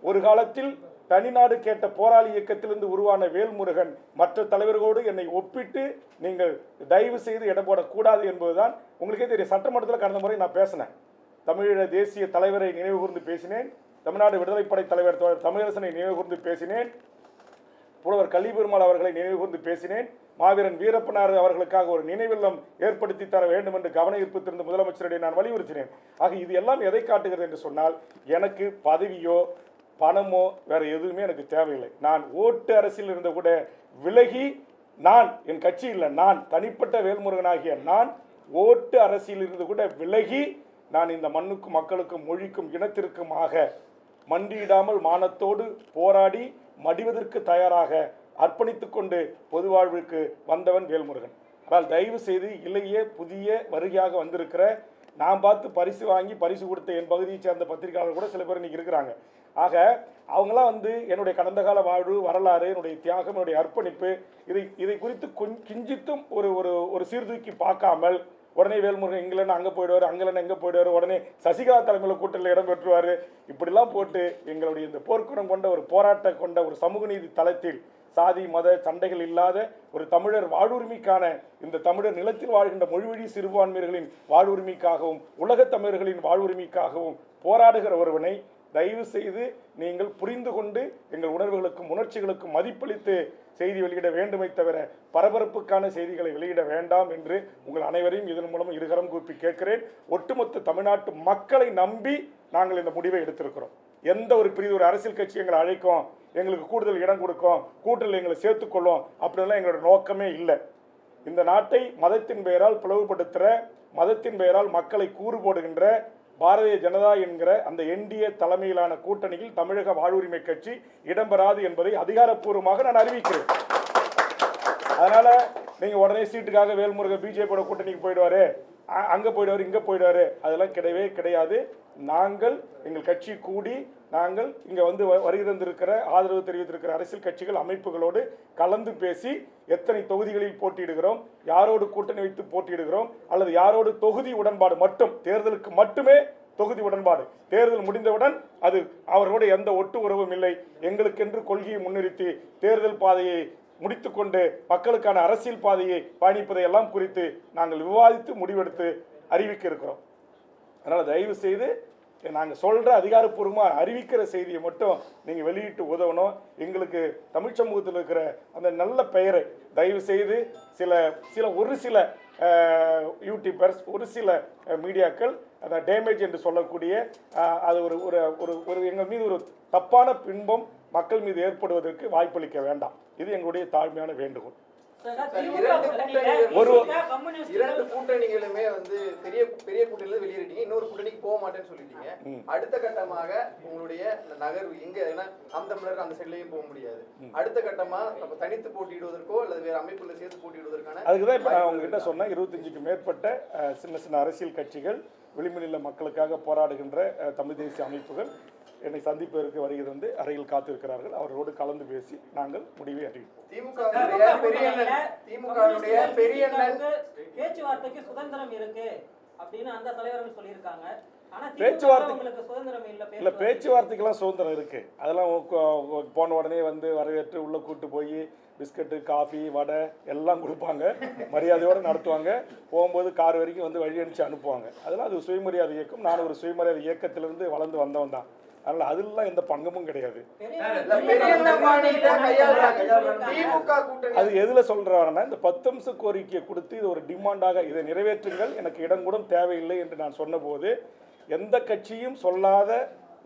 ஒரு காலத்தில் தனிநாடு கேட்ட போராளி இயக்கத்திலிருந்து உருவான வேல்முருகன் மற்ற தலைவர்களோடு என்னை ஒப்பிட்டு நீங்கள் தயவு செய்து இடம் போடக்கூடாது என்பதுதான். உங்களுக்கே தெரியும், சட்டமன்றத்தில் கடந்த முறை நான் பேசினேன். தமிழீழ தேசிய தலைவரை நினைவு கூர்ந்து பேசினேன். தமிழ்நாடு விடுதலைப்படை தலைவர் தமிழரசனை நினைவு கூர்ந்து பேசினேன். புலவர் கலிபெருமாள் அவர்களை நினைவு கூர்ந்து பேசினேன். மாவீரன் வீரப்பனார் அவர்களுக்காக ஒரு நினைவில்லம் ஏற்படுத்தி தர வேண்டும் என்று கவன ஈர்ப்பு திறந்த முதலமைச்சரிடையே நான் வலியுறுத்தினேன். ஆக இது எல்லாம் எதை காட்டுகிறது என்று சொன்னால், எனக்கு பதவியோ பணமோ வேற எதுவுமே எனக்கு தேவையில்லை. நான் ஓட்டு அரசியல் இருந்த கூட விலகி, நான் என் கட்சி இல்லை, நான் தனிப்பட்ட வேல்முருகனாகிய நான் ஓட்டு அரசியல் இருந்து கூட விலகி நான் இந்த மண்ணுக்கும் மக்களுக்கும் மொழிக்கும் இனத்திற்குமாக மண்டியிடாமல் மானத்தோடு போராடி மடிவதற்கு தயாராக அர்ப்பணித்துக் கொண்டு பொது வாழ்வுக்கு வந்தவன் வேல்முருகன். ஆனால் தயவு செய்து இளைய புதிய வருகையாக வந்திருக்கிற, நான் பார்த்து பரிசு வாங்கி பரிசு கொடுத்த என் பகுதியை சேர்ந்த பத்திரிகையாளர் கூட சில பேர் இன்னைக்கு இருக்கிறாங்க. ஆக அவங்களாம் வந்து என்னுடைய கடந்த கால வாழ்வு, வரலாறு, என்னுடைய தியாகம், என்னுடைய அர்ப்பணிப்பு இதை குறித்து கிஞ்சித்தும் ஒரு ஒரு ஒரு சீர்தூக்கி பார்க்காமல் உடனே வேல்முருகன் இங்கிலன்னு அங்கே போயிடுவார், அங்கலன்னு எங்கே போயிடுவார், உடனே சசிகலா தலைமையில் கூட்டத்தில் இடம் பெற்றுவார், இப்படிலாம் போட்டு எங்களுடைய இந்த போர்க்குணம் கொண்ட ஒரு போராட்டம் கொண்ட ஒரு சமூக நீதி தளத்தில் சாதி மத சண்டைகள் இல்லாத ஒரு தமிழர் வாழ்வுரிமைக்கான இந்த தமிழர் நிலத்தில் வாழ்கின்ற மொழிவழி சிறுபான்மையர்களின் வாழ்வுரிமைக்காகவும் உலகத் தமிழர்களின் வாழ்வுரிமைக்காகவும் போராடுகிற ஒருவனை தயவு செய்து நீங்கள் புரிந்து கொண்டு எங்கள் உணர்வுகளுக்கும் உணர்ச்சிகளுக்கும் மதிப்பளித்து செய்தி வெளியிட வேண்டுமே தவிர பரபரப்புக்கான செய்திகளை வெளியிட வேண்டாம் என்று உங்கள் அனைவரையும் இதன் மூலம் இருகரம் கூப்பி கேட்கிறேன். ஒட்டுமொத்த தமிழ்நாட்டு மக்களை நம்பி நாங்கள் இந்த முடிவை எடுத்திருக்கிறோம். எந்த ஒரு பிரிவு ஒரு அரசியல் கட்சி எங்களை அழைக்கும், எங்களுக்கு கூடுதல் இடம் கொடுக்கும், கூட்டத்தில் எங்களை சேர்த்துக்கொள்ளும் அப்படின்லாம் எங்களோட நோக்கமே இல்லை. இந்த நாட்டை மதத்தின் பெயரால் பிளவுபடுத்துகிற, மதத்தின் பெயரால் மக்களை கூறு போடுகின்ற பாரதிய ஜனதா என்கிற அந்த என்டிஏ தலைமையிலான கூட்டணியில் தமிழக வாழ்வுரிமை கட்சி இடம்பெறாது என்பதை அதிகாரப்பூர்வமாக நான் அறிவிக்கிறேன். அதனால நீங்க உடனே சீட்டுக்காக வேல்முருகன் பிஜேபியோட கூட்டணிக்கு போயிடுவாரு, அங்க போயிடுவாரு, இங்க போயிடுவாரு, அதெல்லாம் கிடையவே கிடையாது. நாங்கள் எங்கள் கட்சி கூடி நாங்கள் இங்க வந்து வருகை தந்திருக்கிற ஆதரவு தெரிவித்திருக்கிற அரசியல் கட்சிகள் அமைப்புகளோடு கலந்து பேசி எத்தனை தொகுதிகளில் போட்டியிடுகிறோம், யாரோடு கூட்டணி வைத்து போட்டியிடுகிறோம், அல்லது யாரோடு தொகுதி உடன்பாடு மட்டும், தேர்தலுக்கு மட்டுமே தொகுதி உடன்பாடு, தேர்தல் முடிந்தவுடன் அது அவர்களோடு எந்த ஒட்டு உறவும் இல்லை, எங்களுக்கென்று கொள்கையை முன்னிறுத்தி தேர்தல் பாதையை முடித்துக்கொண்டு மக்களுக்கான அரசியல் பாதையை பயணிப்பதை எல்லாம் குறித்து நாங்கள் விவாதித்து முடிவெடுத்து அறிவிக்க இருக்கிறோம். அதனால் தயவு செய்து நாங்கள் சொல்கிற அதிகாரப்பூர்வமாக அறிவிக்கிற செய்தியை மட்டும் நீங்கள் வெளியிட்டு உதவணும். எங்களுக்கு தமிழ் சமூகத்தில் இருக்கிற அந்த நல்ல பெயரை தயவு செய்து ஒரு சில யூடியூபர்ஸ், ஒரு சில மீடியாக்கள் அந்த டேமேஜ் என்று சொல்லக்கூடிய அது ஒரு ஒரு ஒரு எங்கள் மீது ஒரு தப்பான பின்பம் மக்கள் மீது ஏற்படுவதற்கு வாய்ப்பளிக்க வேண்டாம். இது எங்களுடைய தாழ்மையான வேண்டுகோள். இரண்டு கூட்டணிகளுமே வந்து பெரிய பெரிய கூட்டணியில வெளியேறிட்டீங்க, இன்னொரு கூட்டணிக்கு போக மாட்டேன்னு சொல்லிட்டீங்க. அடுத்த கட்டமாக உங்களுடைய நகர்வு எங்க, ஏன்னா நாம் தமிழர் அந்த சைட்லயும் போக முடியாது, அடுத்த கட்டமா தனித்து போட்டியிடுவதற்கோ அல்லது வேற அமைப்புல சேர்த்து போட்டியிடுவதற்கான அதுக்குதான் இப்ப நான் உங்ககிட்ட சொன்ன 25க்கும் மேற்பட்ட சின்ன சின்ன அரசியல் கட்சிகள், விளிம்புநில மக்களுக்காக போராடுகின்ற தமிழ் தேசிய அமைப்புகள் என்னை சந்திப்பதற்கு வருகிறது வந்து அறையில் காத்திருக்கிறார்கள். அவர்களோடு கலந்து பேசி நாங்கள் முடிவை அறிவிப்போம். பேச்சுவார்த்தைக்கு சுதந்திரம் இருக்கு அப்படின்னு அந்த தலைவர்கள் சொல்லியிருக்காங்க. பேச்சுவார்த்தைக்கெல்லாம் சுதந்திரம் இருக்கு. அதெல்லாம் போன உடனே வந்து வரவேற்று உள்ள கூட்டு போய் பிஸ்கட்டு, காஃபி, வடை எல்லாம் கொடுப்பாங்க, மரியாதையோடு நடத்துவாங்க. போகும்போது கார் வரைக்கும் வந்து வழி அனுப்பிச்சு அனுப்புவாங்க. அதெல்லாம் அது சுயமரியாதை இயக்கம். நான் ஒரு சுயமரியாதை இயக்கத்திலிருந்து வளர்ந்து வந்தவன் தான். அதனால அதெல்லாம் எந்த பங்கமும் கிடையாது. அது எதுல சொல்றாங்கன்னா, இந்த 10 அம்ச கோரிக்கையை கொடுத்து இது ஒரு டிமாண்டாக இதை நிறைவேற்றுங்கள், எனக்கு இடம் கூட தேவையில்லை என்று நான் சொன்னபோது எந்த கட்சியும் சொல்லாத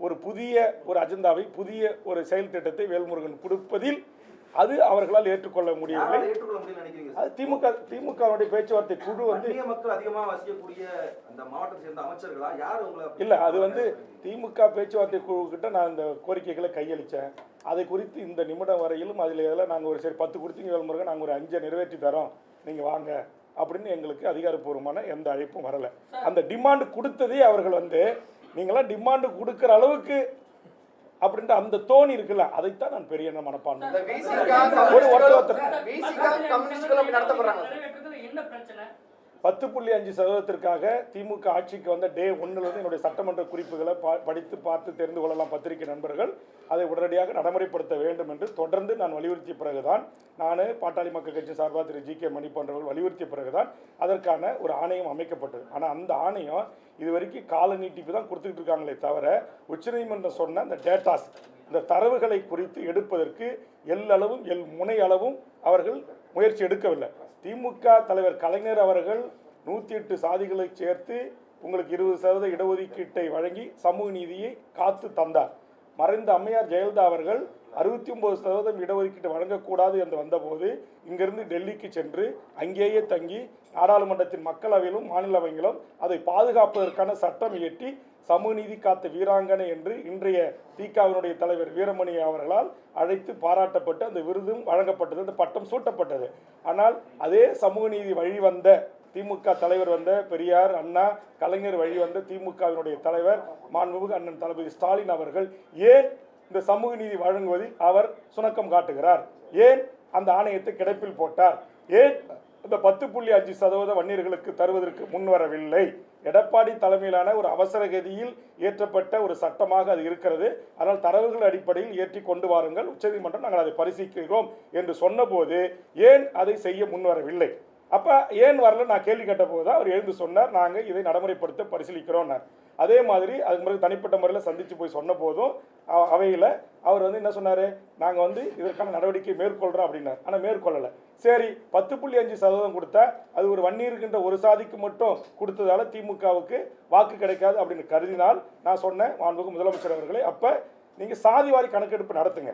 ஒரு புதிய ஒரு அஜெண்டாவை, புதிய ஒரு செயல் திட்டத்தை வேல்முருகன் கொடுப்பதில் அது அவர்களால் ஏற்றுக்கொள்ள முடியவில்லை. அது திமுகவுடைய பேச்சுவார்த்தை குழு வந்து மக்கள் அதிகமாக வசிக்கக்கூடிய அந்த மாவட்டத்தை சேர்ந்த அமைச்சர்களா யார் இல்ல, அது வந்து திமுக பேச்சுவார்த்தை குழு கிட்ட நான் இந்த கோரிக்கைகளை கையளிச்சேன். அதை குறித்து இந்த நிமிடம் வரையிலும் அதில் எதில் நாங்கள் ஒரு சரி 10 கொடுத்தீங்க வேல்முருகன், நாங்கள் ஒரு 5 நிறைவேற்றி தரோம், நீங்க வாங்க அப்படின்னு எங்களுக்கு அதிகாரப்பூர்வமான எந்த அழைப்பும் வரல. அந்த டிமாண்டு கொடுத்ததே அவர்கள் வந்து நீங்களாம் டிமாண்டு கொடுக்குற அளவுக்கு அப்படின்ற அந்த தோணி இருக்குல்ல, அதைத்தான் நான் பெரிய மனப்பான்மை. 10.5% திமுக ஆட்சிக்கு வந்த டே 1 என்னுடைய சட்டமன்ற குறிப்புகளை படித்து பார்த்து தெரிந்து கொள்ளலாம் பத்திரிகை நண்பர்கள். அதை உடனடியாக நடைமுறைப்படுத்த வேண்டும் என்று தொடர்ந்து நான் வலியுறுத்திய பிறகுதான், நான் பாட்டாளி மக்கள் கட்சி சார்பாக திரு ஜி.கே. மணி போன்றவர்கள் வலியுறுத்திய பிறகுதான் அதற்கான ஒரு ஆணையம் அமைக்கப்பட்டது. ஆனால் அந்த ஆணையம் இதுவரைக்கும் கால நீட்டிப்பு தான் கொடுத்துக்கிட்டு இருக்காங்களே தவிர உச்சநீதிமன்றம் சொன்ன அந்த டேட்டாஸ், இந்த தரவுகளை குறித்து எடுப்பதற்கு எல்லளவும் முனை அளவும் அவர்கள் முயற்சி எடுக்கவில்லை. திமுக தலைவர் கலைஞர் அவர்கள் 108 சாதிகளை சேர்த்து உங்களுக்கு 20% இடஒதுக்கீட்டை வழங்கி சமூக நீதியை காத்து தந்தார். மறைந்த அம்மையார் ஜெயலலிதா அவர்கள் 69% இடஒதுக்கீட்டு வழங்கக்கூடாது என்று வந்தபோது இங்கிருந்து டெல்லிக்கு சென்று அங்கேயே தங்கி நாடாளுமன்றத்தின் மக்களவையிலும் மாநிலவையிலும் அதை பாதுகாப்பதற்கான சட்டம் இயற்றி சமூக நீதி காத்த வீராங்கனை என்று இன்றைய திகாவினுடைய தலைவர் வீரமணி அவர்களால் அழைத்து பாராட்டப்பட்டு அந்த விருதும் வழங்கப்பட்டது, அந்த பட்டம் சூட்டப்பட்டது. ஆனால் அதே சமூக நீதி வழிவந்த திமுக தலைவர் வந்த பெரியார், அண்ணா, கலைஞர் வழி வந்த திமுகவினுடைய தலைவர் மாண்புமிகு அண்ணன் தளபதி ஸ்டாலின் அவர்கள் ஏன் இந்த சமூக நீதி வழங்குவதில் அவர் சுணக்கம் காட்டுகிறார்? ஏன் அந்த ஆணையத்தை கிடப்பில் போட்டார்? ஏன் இந்த 10.5% வன்னியர்களுக்கு தருவதற்கு முன்வரவில்லை? எடப்பாடி தலைமையிலான ஒரு அவசர கதியில் இயற்றப்பட்ட ஒரு சட்டமாக அது இருக்கிறது. ஆனால் தரவுகள் அடிப்படையில் ஏற்றி கொண்டு வாருங்கள், உச்சநீதிமன்றம் நாங்கள் அதை பரிசீலிக்கிறோம் என்று சொன்னபோது ஏன் அதை செய்ய முன்வரவில்லை? அப்போ ஏன் வரல நான் கேள்வி கேட்ட போது தான் அவர் எழுந்து சொன்னார், நாங்கள் இதை நடைமுறைப்படுத்த பரிசீலிக்கிறோம்னார். அதே மாதிரி அதுக்கு பிறகு தனிப்பட்ட முறையில் சந்தித்து போய் சொன்ன போதும் அவையில் அவர் என்ன சொன்னார், நாங்கள் இதற்கான நடவடிக்கை மேற்கொள்கிறோம் அப்படின்னார். ஆனால் மேற்கொள்ளலை. சரி, 10.5% கொடுத்தா அது ஒரு வன்னி இருக்கின்ற ஒரு சாதிக்கு மட்டும் கொடுத்ததால திமுகவுக்கு வாக்கு கிடைக்காது அப்படின்னு கருதினால் நான் சொன்னேன், மாண்புமிகு முதலமைச்சர் அவர்களே, அப்போ நீங்கள் சாதிவாரி கணக்கெடுப்பு நடத்துங்க.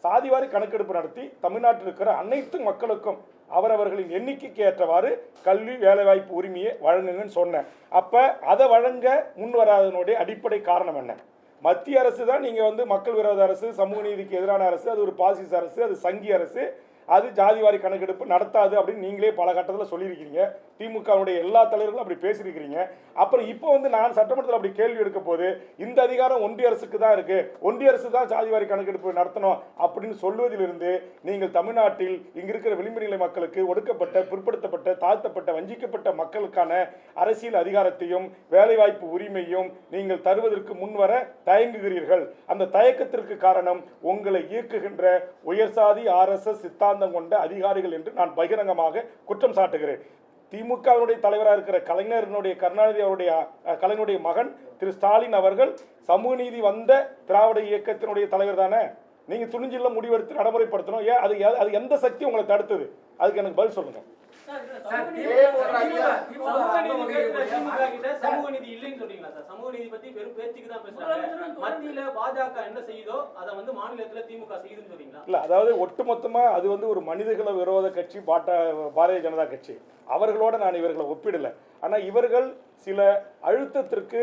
சாதிவாரி கணக்கெடுப்பு நடத்தி தமிழ்நாட்டில் இருக்கிற அனைத்து மக்களுக்கும் அவரவர்களின் எண்ணிக்கைக்கு ஏற்றவாறு கல்வி வேலைவாய்ப்பு உரிமையை வழங்குங்கன்னு சொன்னேன். அப்போ அதை வழங்க முன் வராதனுடைய அடிப்படை காரணம் என்ன? மத்திய அரசு தான் நீங்கள் மக்கள் விரோத அரசு, சமூக நீதிக்கு எதிரான அரசு, அது ஒரு பாசிச அரசு, அது சங்கி அரசு, அது ஜாதிவாரி கணக்கெடுப்பு நடத்தாது அப்படின்னு நீங்களே பல கட்டத்தில் சொல்லியிருக்கிறீங்க. திமுகவுடைய எல்லா தலைவர்களும் அப்படி பேசியிருக்கிறீங்க. அப்புறம் இப்போ நான் சட்டமன்றத்தில் அப்படி கேள்வி எடுக்க போது இந்த அதிகாரம் ஒன்றிய அரசுக்கு தான் இருக்கு, ஒன்றிய அரசு தான் ஜாதிவாரி கணக்கெடுப்பு நடத்தணும் அப்படின்னு சொல்வதிலிருந்து நீங்கள் தமிழ்நாட்டில் இங்க இருக்கிற விளிம்பு நிலை மக்களுக்கு, ஒடுக்கப்பட்ட, பிற்படுத்தப்பட்ட, தாழ்த்தப்பட்ட, வஞ்சிக்கப்பட்ட மக்களுக்கான அரசியல் அதிகாரத்தையும் வேலைவாய்ப்பு உரிமையும் நீங்கள் தருவதற்கு முன்வர தயங்குகிறீர்கள். அந்த தயக்கத்திற்கு காரணம் உங்களை இயக்குகின்ற உயர்சாதி RSS சித்தாந்தம் கொண்ட அதிகாரிகள் என்று நான் பகிரங்கமாக குற்றம் சாட்டுகிறேன். திமுகவினுடைய தலைவராக இருக்கிற கலைஞருடைய, கருணாநிதி அவருடைய கலைஞருடைய மகன் திரு ஸ்டாலின் அவர்கள் சமூக நீதி வந்த திராவிட இயக்கத்தினுடைய தலைவர் தானே. நீங்க துணிஞ்சில முடிவெடுத்து நடைமுறைப்படுத்தணும். ஏன் அது எந்த சக்தி உங்களை தடுத்தது? அதுக்கு எனக்கு பதில் சொல்லுங்க. சமூக நீதி இல்லைன்னு சொல்றீங்களா சார்? சமூக நீதி பத்தி வெறும் பேச்சுக்கு தான் பேசுறாங்க. மத்தியில பாஜக என்ன செய்யுதோ அதை மாநிலத்துல திமுக செய்யுதுன்னு சொல்றீங்களா? இல்ல, அதாவது ஒட்டுமொத்தமா அது ஒரு மனிதகுல விரோத கட்சி பாரதிய ஜனதா கட்சி. அவர்களோட நான் இவர்களை ஒப்பிடல. ஆனா இவர்கள் சில அழுத்தத்திற்கு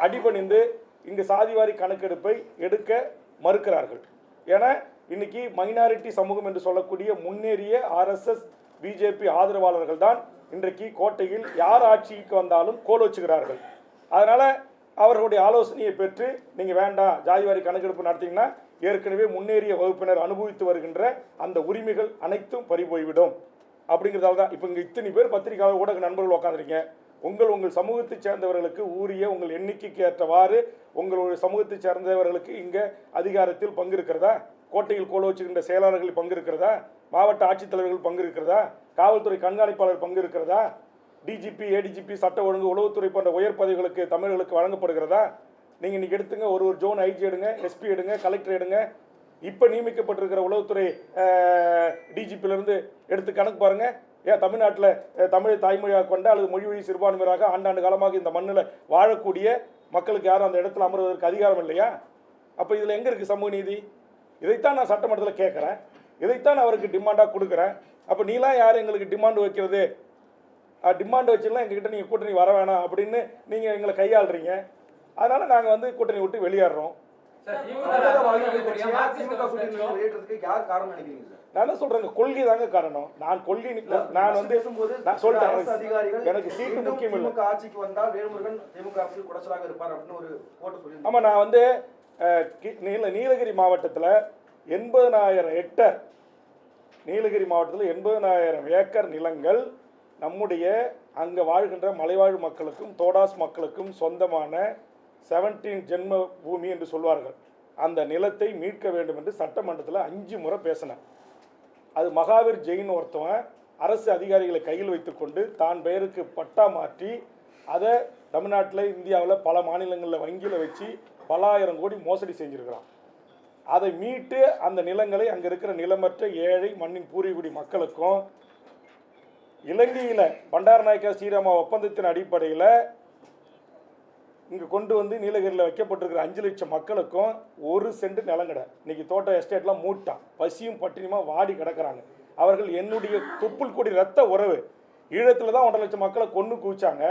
அடிபணிந்து இங்கு சாதிவாரி கணக்கெடுப்பை எடுக்க மறுக்கிறார்கள். ஏன்னா இன்னைக்கு மைனாரிட்டி சமூகம் என்று சொல்லக்கூடிய முன்னேறிய RSS பிஜேபி ஆதரவாளர்கள் தான் இன்றைக்கு கோட்டையில் யார் ஆட்சிக்கு வந்தாலும் கோல் வச்சுக்கிறார்கள். அதனால அவர்களுடைய ஆலோசனையை பெற்று நீங்கள் வேண்டாம், ஜாதிவாரி கணக்கெடுப்பு நடத்திங்கன்னா ஏற்கனவே முன்னேறிய வகுப்பினர் அனுபவித்து வருகின்ற அந்த உரிமைகள் அனைத்தும் பறிபோய்விடும் அப்படிங்கிறதால தான் இப்போ இங்கே இத்தனை பேர் பத்திரிகை ஊடக நண்பர்கள் உட்காந்துருக்கீங்க. உங்கள் சமூகத்தை சேர்ந்தவர்களுக்கு உரிய உங்கள் எண்ணிக்கைக்கு ஏற்றவாறு உங்களுடைய சமூகத்தை சேர்ந்தவர்களுக்கு இங்கே அதிகாரத்தில் பங்கு இருக்கிறதா? கோட்டையில் கோல வச்சுக்கின்ற செயலாளர்கள் பங்கு இருக்கிறதா? மாவட்ட ஆட்சித்தலைவர்கள் பங்கு இருக்கிறதா? காவல்துறை கண்காணிப்பாளர் பங்கு இருக்கிறதா? DGP, ADGP, சட்ட ஒழுங்கு, உளவுத்துறை போன்ற உயர் பதவிகளுக்கு தமிழர்களுக்கு வழங்கப்படுகிறதா? நீங்கள் இன்றைக்கி எடுத்துங்க, ஒரு ஜோன் IG எடுங்க, SP எடுங்க, கலெக்டர் எடுங்க. இப்போ நியமிக்கப்பட்டிருக்கிற உளவுத்துறை DGPயிலிருந்து எடுத்து கணக்கு பாருங்கள். ஏன் தமிழ்நாட்டில் தமிழை தாய்மொழியாக கொண்ட அல்லது மொழி சிறுபான்மையராக ஆண்டாண்டு காலமாக இந்த மண்ணில் வாழக்கூடிய மக்களுக்கு யாரும் அந்த இடத்துல அமர்வதற்கு அதிகாரம் இல்லையா? அப்போ இதில் எங்கே இருக்குது சமூக நீதி? இதைத்தான் நான் சட்டமன்றத்தில் கேட்குறேன், இதைத்தான் நான் அவருக்கு டிமாண்டாக கொடுக்குறேன். அப்போ நீலாம் யார் எங்களுக்கு டிமாண்டு வைக்கிறது? டிமாண்டு வச்சுலாம் எங்ககிட்ட நீங்கள் கூட்டணி வர வேணாம் அப்படின்னு நீங்கள் எங்களை கையாளுறீங்க. அதனால் நாங்கள் கூட்டணி விட்டு வெளியேறோம். நான் என்ன சொல்றேங்க, கொள்கை தாங்க காரணம். நான் கொள்கை நான் நான் சொல்றேன், எனக்கு சீட்டு முக்கியம் இல்லை. ஆட்சிக்கு வந்தால் வேல்முருகன் திமுக அரசியல் குடைச்சலாக இருப்பார் அப்படின்னு ஒரு போட்டு சொல்லி. ஆமா, நான் நீலகிரி மாவட்டத்தில் 80,000 ஹெக்டர், நீலகிரி மாவட்டத்தில் 80,000 ஏக்கர் நிலங்கள் நம்முடைய அங்கே வாழ்கின்ற மலைவாழ் மக்களுக்கும் தோடாஸ் மக்களுக்கும் சொந்தமான 17 ஜென்ம பூமி என்று சொல்வார்கள். அந்த நிலத்தை மீட்க வேண்டும் என்று சட்டமன்றத்தில் 5 முறை பேசினேன். அது மகாவீர் ஜெயின் ஒருத்தவன் அரசு அதிகாரிகளை கையில் வைத்துக்கொண்டு தான் பெயருக்கு பட்டா மாற்றி அதை தமிழ்நாட்டில், இந்தியாவில் பல மாநிலங்களில் வங்கியில் வச்சு பல ஆயிரம் கோடி மோசடி செஞ்சுருக்கிறான். அதை மீட்டு அந்த நிலங்களை அங்கே இருக்கிற நிலமற்ற ஏழை மண்ணின் பூர்வீகுடி மக்களுக்கும் இலங்கையில் பண்டாரநாயக்கா ஸ்ரீராமா ஒப்பந்தத்தின் அடிப்படையில் இங்கே கொண்டு நீலகிரியில் வைக்கப்பட்டிருக்கிற 5 லட்சம் மக்களுக்கும் 1 சென்ட் நிலங்கடை. இன்னைக்கு தோட்ட எஸ்டேட்லாம் மூட்டான், பசியும் பட்டினியுமா வாடி கிடக்கிறாங்க. அவர்கள் என்னுடைய தொப்புள் கொடி ரத்த உறவு. ஈழத்தில் தான் 1.5 லட்சம் மக்களை கொன்று குவிச்சாங்க.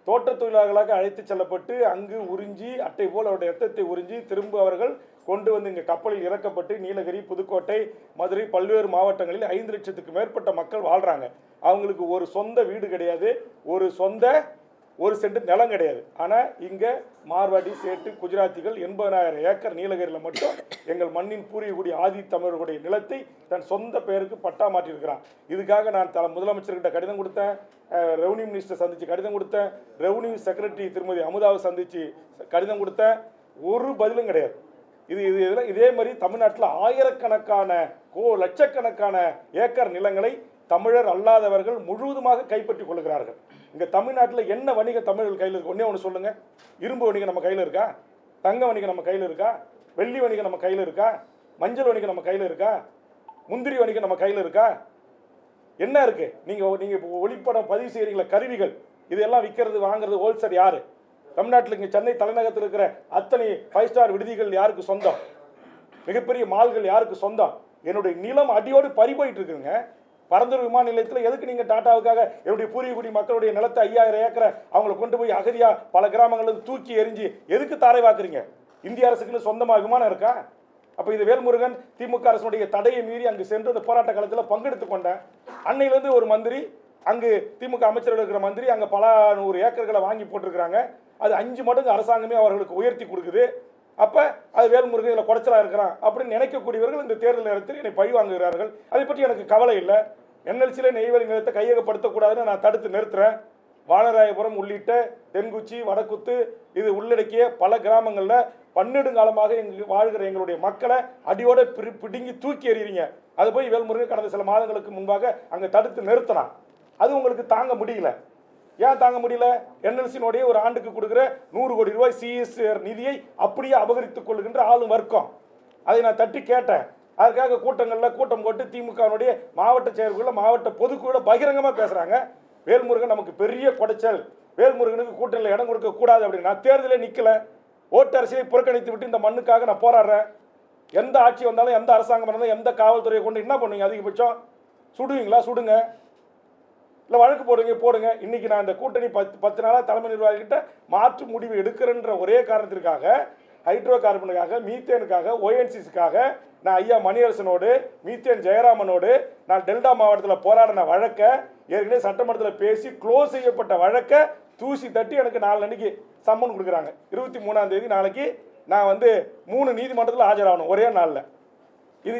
தோட்ட தொழிலாளர்களாக அழைத்து செல்லப்பட்டு அங்கு உறிஞ்சி அட்டை போல் அவருடைய ரத்தத்தை உறிஞ்சி திரும்ப அவர்கள் கொண்டு வந்து இங்கே கப்பலில் இறக்கப்பட்டு நீலகிரி, புதுக்கோட்டை, மதுரை பல்வேறு மாவட்டங்களில் 5 லட்சத்துக்கு மேற்பட்ட மக்கள் வாழ்கிறாங்க. அவங்களுக்கு ஒரு சொந்த வீடு கிடையாது, ஒரு சென்ட் நிலம் கிடையாது. ஆனால் இங்கே மார்வாடி, சேட்டு, குஜராத்திகள் 80,000 ஏக்கர் நீலகிரியில் மட்டும் எங்கள் மண்ணின் பூர்வீகுடி ஆதி தமிழர்களுடைய நிலத்தை தன் சொந்த பெயருக்கு பட்டா மாற்றியிருக்கிறான். இதுக்காக நான் முதலமைச்சர்கிட்ட கடிதம் கொடுத்தேன், ரெவன்யூ மினிஸ்டர் சந்தித்து கடிதம் கொடுத்தேன், ரெவன்யூ செக்ரட்டரி திருமதி அமுதாவை சந்தித்து கடிதம் கொடுத்தேன். ஒரு பதிலும் கிடையாது. இதே மாதிரி தமிழ்நாட்டில் ஆயிரக்கணக்கான லட்சக்கணக்கான ஏக்கர் நிலங்களை தமிழர் அல்லாதவர்கள் முழுவதுமாக கைப்பற்றி கொள்கிறார்கள். இங்கே தமிழ்நாட்டில் என்ன வணிகம் தமிழர்கள் கையில் இருக்கு? ஒன்றே ஒன்று சொல்லுங்கள். இரும்பு வணிகம் நம்ம கையில் இருக்கா? தங்க வணிகம் நம்ம கையில் இருக்கா? வெள்ளி வணிகம் நம்ம கையில் இருக்கா? மஞ்சள் வணிகம் நம்ம கையில் இருக்கா? முந்திரி வணிகம் நம்ம கையில் இருக்கா? என்ன இருக்கு? நீங்கள் ஒளிப்படம் பதிவு செய்கிறீங்களா? கருவிகள் இதெல்லாம் விற்கிறது வாங்குறது ஹோல்சேல் யாரு? தமிழ்நாட்டில் இங்கே சென்னை தலைநகரத்தில் இருக்கிற அத்தனை 5 ஸ்டார் விடுதிகள் யாருக்கு சொந்தம்? மிகப்பெரிய மால்கள் யாருக்கு சொந்தம்? என்னுடைய நிலம் அடியோடு பறி போயிட்டு இருக்குங்க. பரந்தூர் விமான நிலையத்தில் எதுக்கு நீங்கள் டாட்டாவுக்காக என்னுடைய பூர்வீகுடி மக்களுடைய நிலத்தை 5000 ஏக்கரை அவங்களை கொண்டு போய் அகதியா பல கிராமங்களுக்கு தூக்கி எரிஞ்சு எதுக்கு தாரை வாக்குறீங்க? இந்திய அரசுக்குன்னு சொந்தமாக விமானம் இருக்கா? அப்போ இது வேல்முருகன் திமுக அரசுடைய தடையை மீறி அங்கு சென்று அந்த போராட்ட காலத்தில் பங்கெடுத்து கொண்டேன். அன்னையிலேருந்து ஒரு மந்திரி, அங்கு திமுக அமைச்சர்கள் இருக்கிற மந்திரி அங்கே பல 100 ஏக்கர்களை வாங்கி போட்டிருக்கிறாங்க. அது 5 மடங்கு அரசாங்கமே அவர்களுக்கு உயர்த்தி கொடுக்குது. அப்போ அது வேல்முருகன் இதில் குறைச்சலாக இருக்கிறான் அப்படின்னு நினைக்கக்கூடியவர்கள் இந்த தேர்தல் நேரத்தில் என்னை பழி வாங்குகிறார்கள். அதை பற்றி எனக்கு கவலை இல்லை. என்எல்சியில் நெய்வேலி நிலத்தை கையகப்படுத்தக்கூடாதுன்னு நான் தடுத்து நிறுத்துறேன். வானராயபுரம் உள்ளிட்ட தென்குச்சி, வடக்குத்து இது உள்ளடக்கிய பல கிராமங்களில் பன்னெடுங்காலமாக இங்கு வாழ்கிற எங்களுடைய மக்களை அடியோட பிடுங்கி தூக்கி எறிகிறீங்க. அது போய் வேல்முருகன் கடந்த சில மாதங்களுக்கு முன்பாக அங்கே தடுத்து நிறுத்தினான். அது உங்களுக்கு தாங்க முடியல. ஏன் தாங்க முடியல? என்எல்சியினுடைய ஒரு ஆண்டுக்கு கொடுக்குற 100 கோடி ரூபாய் சிஎஸ்ஆர் நிதியை அப்படியே அபகரித்துக் கொள்கின்ற ஆளும் வர்க்கம். அதை நான் தட்டி கேட்டேன். அதுக்காக கூட்டம் போட்டு திமுகவுடைய மாவட்ட செயற்குழுல மாவட்ட பொதுக்குழுல பகிரங்கமாக பேசுகிறாங்க. வேல்முருகன் நமக்கு பெரிய குடைச்சல், வேல்முருகனுக்கு கூட்டணியில் இடம் கொடுக்க கூடாது அப்படின்னு. நான் தேர்தலே நிற்கல, ஓட்டு அரசியலை புறக்கணித்து விட்டு இந்த மண்ணுக்காக நான் போராடுறேன். எந்த ஆட்சி வந்தாலும், எந்த அரசாங்கம் இருந்தாலும், எந்த காவல்துறையை கொண்டு என்ன பண்ணுவீங்க? அதிகபட்சம் சுடுவீங்களா? சுடுங்க, இல்லை வழக்கு போடுங்க. இன்னைக்கு நான் இந்த கூட்டணி 10 நாளாக தலைமை நிர்வாகிகிட்ட மாற்று முடிவு எடுக்கிறேன்ற ஒரே காரணத்திற்காக, ஹைட்ரோ கார்பனுக்காக, மீத்தேனுக்காக, ONGCக்காக நான் ஐயா மணியரசனோடு, மீத்தேன் ஜெயராமனோடு நான் டெல்டா மாவட்டத்தில் போராடின வழக்கை ஏற்கனவே சட்டமன்றத்தில் பேசி க்ளோஸ் செய்யப்பட்ட வழக்கை தூசி தட்டி எனக்கு 4 அன்னைக்கு சம்மன் கொடுக்குறாங்க. 23ஆம் தேதி நாளைக்கு நான் 3 நீதிமன்றத்தில் ஆஜராகணும் ஒரே நாளில். இது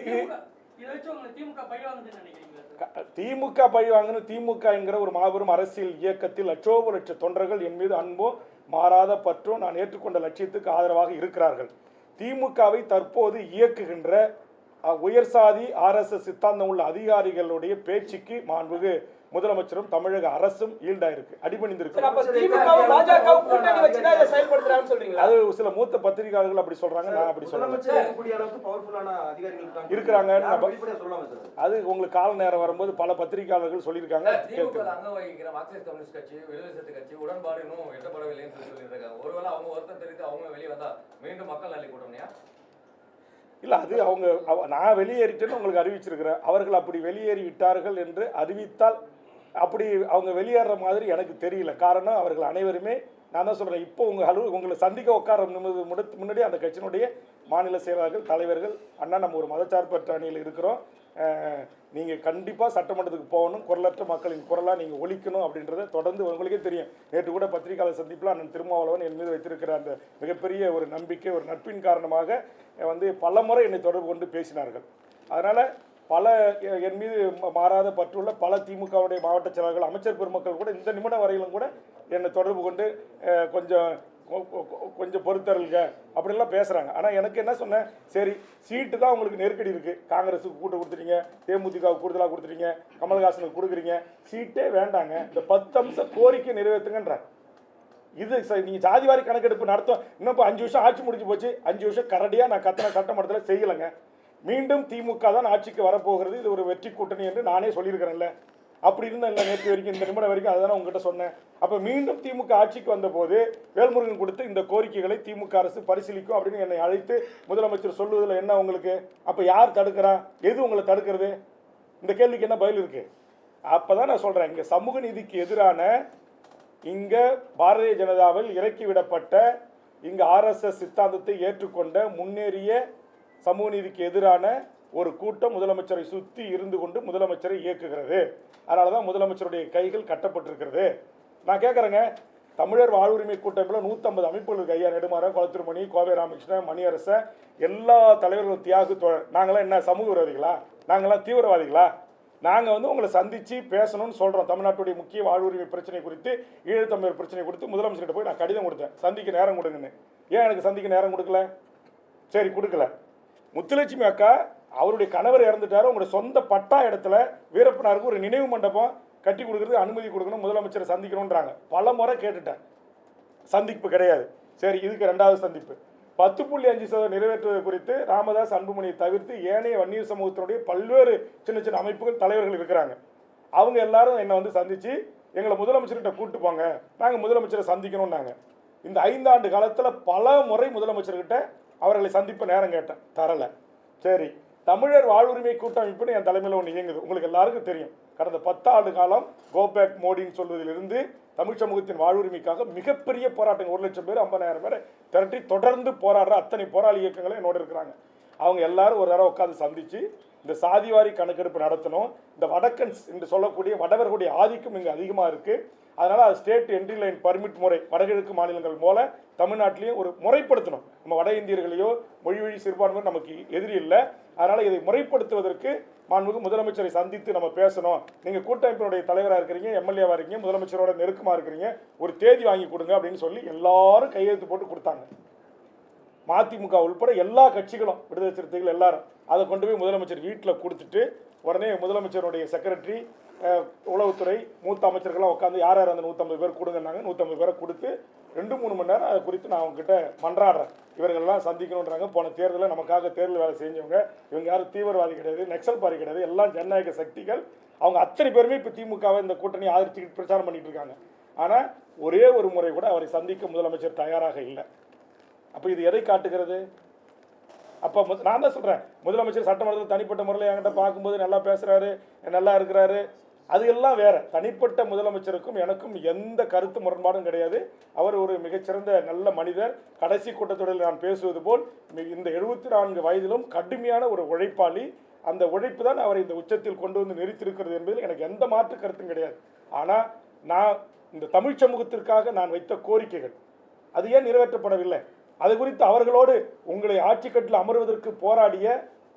திமுக பழி வாங்கணும். திமுக என்கிற ஒரு மாபெரும் அரசியல் இயக்கத்தில் லட்ச தொண்டர்கள் என் மீது அன்பும் மாறாத பற்றும் நான் ஏற்றுக்கொண்ட லட்சியத்துக்கு ஆதரவாக இருக்கிறார்கள். திமுகவை தற்போது இயக்குகின்ற உயர் சாதி RSS சித்தாந்தம் உள்ள அதிகாரிகளுடைய பேச்சுக்கு மாண்புகு முதலமைச்சரும் தமிழக அரசும் ஈல்டாயிருக்கு, அடிபணிந்திருக்கு. அது சில மூத்த பத்திரிகையாளர்கள் அப்படி சொல்றாங்க, நான் அப்படி சொல்றேன். இருக்கிறாங்க. அது உங்களுக்கு கால நேரம் வரும்போது பல பத்திரிகையாளர்கள் சொல்லியிருக்காங்க. இல்லை, அது நான் வெளியேறிட்டேன்னு உங்களுக்கு அறிவிச்சிருக்கிறேன். அவர்கள் அப்படி வெளியேறி விட்டார்கள் என்று அறிவித்தால் அப்படி அவங்க வெளியேற மாதிரி எனக்கு தெரியல. காரணம், அவர்கள் அனைவருமே, நான் தான் சொல்கிறேன், இப்போ உங்களை சந்திக்க உட்கார முன்னாடி அந்த கட்சியினுடைய மாநில செயலாளர்கள், தலைவர்கள், அண்ணா நம்ம ஒரு மதச்சார்பற்ற அணியில் இருக்கிறோம், நீங்கள் கண்டிப்பாக சட்டமன்றத்துக்கு போகணும், குரலற்ற மக்களின் குரலாக நீங்கள் ஒழிக்கணும் அப்படின்றத தொடர்ந்து உங்களுக்கே தெரியும். நேற்று கூட பத்திரிகையாளர் சந்திப்பில் அண்ணன் திருமாவளவன் என் மீது வைத்திருக்கிற அந்த மிகப்பெரிய ஒரு நம்பிக்கை, ஒரு நட்பின் காரணமாக பல முறை என்னை தொடர்பு கொண்டு பேசினார்கள். அதனால் பல என் மீது மாறாத பற்றுள்ள பல திமுகவுடைய மாவட்ட செயலாளர்கள், அமைச்சர் பெருமக்கள் கூட இந்த நிமிடம் வரையிலும் கூட என்னை தொடர்பு கொண்டு கொஞ்சம் பொறுத்தருங்க அப்படின்லாம் பேசுகிறாங்க. ஆனால் எனக்கு என்ன சொன்னேன், சரி சீட்டு தான் உங்களுக்கு நெருக்கடி இருக்குது, காங்கிரஸுக்கு கூட்ட கொடுத்துட்டீங்க, தேமுதிகவுக்கு கூடுதலாக கொடுத்துட்டீங்க, கமல்ஹாசனுக்கு கொடுக்குறீங்க, சீட்டே வேண்டாங்க, இந்த 10 அம்ச கோரிக்கை நிறைவேற்றுங்கன்ற. இது நீங்கள் ஜாதிவாரி கணக்கெடுப்பு நடத்தும். இன்னும் இப்போ 5 வருஷம் ஆட்சி முடிஞ்சு போச்சு. 5 வருஷம் கரடியாக நான் கத்தனை சட்டமன்றத்தில் செய்யலைங்க. மீண்டும் திமுக தான் ஆட்சிக்கு வரப்போகிறது, இது ஒரு வெற்றி கூட்டணி என்று நானே சொல்லியிருக்கிறேன்ல. அப்படி இருந்தால் இல்லை, நேற்று வரைக்கும் இந்த நிமிடம் வரைக்கும் அதுதான் உங்ககிட்ட சொன்னேன். அப்போ மீண்டும் திமுக ஆட்சிக்கு வந்தபோது வேல்முருகன் கொடுத்த இந்த கோரிக்கைகளை திமுக அரசு பரிசீலிக்கும் அப்படின்னு என்னை அழைத்து முதலமைச்சர் சொல்லுவதில் என்ன உங்களுக்கு? அப்போ யார் தடுக்கிறா? எது உங்களை தடுக்கிறது? இந்த கேள்விக்கு என்ன பதில் இருக்குது? அப்போ தான் நான் சொல்கிறேன், இங்கே சமூக நீதிக்கு எதிரான, இங்கே பாரதிய ஜனதாவில் இறக்கிவிடப்பட்ட, இங்கே RSS சித்தாந்தத்தை ஏற்றுக்கொண்ட முன்னேறிய சமூக நீதிக்கு எதிரான ஒரு கூட்டம் முதலமைச்சரை சுற்றி இருந்து கொண்டு முதலமைச்சரை இயக்குகிறது. அதனால தான் முதலமைச்சருடைய கைகள் கட்டப்பட்டிருக்கிறது. நான் கேட்குறேங்க, தமிழர் வாழ்வுரிமை கூட்டமைப்பில் 150 அமைப்புகளுக்கு ஐயா நெடுமாறன், குளத்திருமணி, கோவை ராமகிருஷ்ணன், மணியரசன், எல்லா தலைவர்களும் தியாகு தோழர். நாங்களாம் என்ன சமூக விரோதிகளா? நாங்களாம் தீவிரவாதிகளா? நாங்கள் வந்து உங்களை சந்தித்து பேசணும்னு சொல்கிறோம். தமிழ்நாட்டுடைய முக்கிய வாழ்வுரிமை பிரச்சனை குறித்து, ஈழத்தமிழர் பிரச்சனை குறித்து முதலமைச்சர்கிட்ட போய் நான் கடிதம் கொடுத்தேன், சந்திக்க நேரம் கொடுங்கன்னு. ஏன் எனக்கு சந்திக்க நேரம் கொடுக்கல? சரி, கொடுக்கல. முத்துலட்சுமி அக்கா அவருடைய கணவர் இறந்துட்டாரு, உங்களுடைய சொந்த பட்டா இடத்துல வீரப்பனாருக்கு ஒரு நினைவு மண்டபம் கட்டி கொடுக்குறது அனுமதி கொடுக்கணும், முதலமைச்சரை சந்திக்கணுன்றாங்க. பல முறை கேட்டுட்டேன், சந்திப்பு கிடையாது. சரி, இதுக்கு 2வது சந்திப்பு 10.5% நிறைவேற்றுவது குறித்து ராமதாஸ், அன்புமணியை தவிர்த்து ஏனைய வன்னியர் சமூகத்தினுடைய பல்வேறு சின்ன சின்ன அமைப்புகள் தலைவர்கள் இருக்கிறாங்க. அவங்க எல்லாரும் என்னை வந்து சந்தித்து எங்களை முதலமைச்சர்கிட்ட கூப்பிட்டு போங்க, நாங்கள் முதலமைச்சரை சந்திக்கணும்னாங்க. இந்த 5 ஆண்டு காலத்தில் பல முறை முதலமைச்சர்கிட்ட அவர்களை சந்திப்ப நேரம் கேட்டேன், தரலை. சரி, தமிழர் வாழ்வுரிமை கூட்டமைப்புன்னு என் தலைமையில் ஒன்று இயங்குது, உங்களுக்கு எல்லாருக்கும் தெரியும். கடந்த 10 ஆண்டு காலம் கோபேக் மோடின்னு சொல்வதிலிருந்து தமிழ் சமூகத்தின் வாழ்வுரிமைக்காக மிகப்பெரிய போராட்டங்கள் 1 லட்சம் பேர் 50,000 பேரை திரட்டி தொடர்ந்து போராடுற அத்தனை போராளி இயக்கங்களும் என்னோட இருக்கிறாங்க. அவங்க எல்லாரும் ஒரு தடவை உட்காந்து சந்தித்து இந்த சாதிவாரி கணக்கெடுப்பு நடத்தணும். இந்த வடக்கன்ஸ் என்று சொல்லக்கூடிய வடவர்களுடைய ஆதிக்கம் இங்கே அதிகமாக இருக்குது. அதனால் அது ஸ்டேட் என்ட்ரி லைன் பர்மிட் முறை வடகிழக்கு மாநிலங்கள் போல தமிழ்நாட்டிலையும் ஒரு முறைப்படுத்தணும். நம்ம வட இந்தியர்களையோ மொழி வழி சிறுபான்மையோ நமக்கு எதிரி இல்லை. அதனால் இதை முறைப்படுத்துவதற்கு மாண்புமிகு முதலமைச்சரை சந்தித்து நம்ம பேசணும். நீங்கள் கூட்டமைப்பினுடைய தலைவராக இருக்கிறீங்க, எம்எல்ஏவாக இருக்கீங்க, முதலமைச்சரோட நெருக்கமாக இருக்கிறீங்க, ஒரு தேதி வாங்கி கொடுங்க அப்படின்னு சொல்லி எல்லாரும் கையெழுத்து போட்டு கொடுத்தாங்க. மதிமுக உள்பட எல்லா கட்சிகளும், விடுதலை சிறுத்தைகள் எல்லாரும் அதை கொண்டு போய் முதலமைச்சர் வீட்டில் கொடுத்துட்டு உடனே முதலமைச்சருடைய செக்ரட்டரி, உளவுத்துறை, மூத்த அமைச்சர்கள்லாம் உட்காந்து யார் யார் அந்த 150 பேர் கொடுங்கன்னாங்க. 150 பேரை கொடுத்து 2-3 மணி நேரம் அதை குறித்து நான் அவங்ககிட்ட மன்றாடுறேன். இவர்கள்லாம் சந்திக்கணுன்றாங்க. போன தேர்தலில் நமக்காக தேர்தல் வேலை செஞ்சவங்க, இவங்க யாரும் தீவிரவாதி கிடையாது, நக்சல் பாரி கிடையாது, எல்லாம் ஜனநாயக சக்திகள். அவங்க அத்தனை பேருமே இப்போ திமுகவை இந்த கூட்டணி ஆதரிச்சுக்கிட்டு பிரச்சாரம் பண்ணிட்டு இருக்காங்க. ஆனால் ஒரே ஒரு முறை கூட அவரை சந்திக்க முதலமைச்சர் தயாராக இல்லை. அப்போ இது எதை காட்டுகிறது? அப்போ நான் தான் சொல்கிறேன், முதலமைச்சர் சட்டமன்றத்தில் தனிப்பட்ட முறையில் என்கிட்ட பார்க்கும்போது நல்லா பேசுகிறாரு, நல்லா இருக்கிறாரு, அது எல்லாம் வேற. தனிப்பட்ட முதலமைச்சருக்கும் எனக்கும் எந்த கருத்து முரண்பாடும் கிடையாது. அவர் ஒரு மிகச்சிறந்த நல்ல மனிதர். கடைசி கூட்டத்தொடரில் நான் பேசுவது போல் இந்த 74 வயதிலும் கடுமையான ஒரு உழைப்பாளி. அந்த உழைப்பு தான் அவரை இந்த உச்சத்தில் கொண்டு வந்து நிறுத்தியிருக்கிறது என்பதில் எனக்கு எந்த மாற்று கருத்தும் கிடையாது. ஆனால் நான் இந்த தமிழ் சமூகத்திற்காக நான் வைத்த கோரிக்கைகள் அது ஏன் நிறைவேற்றப்படவில்லை? அது குறித்து அவர்களோடு உங்களை ஆட்சிக்கட்டில் அமர்வதற்கு போராடிய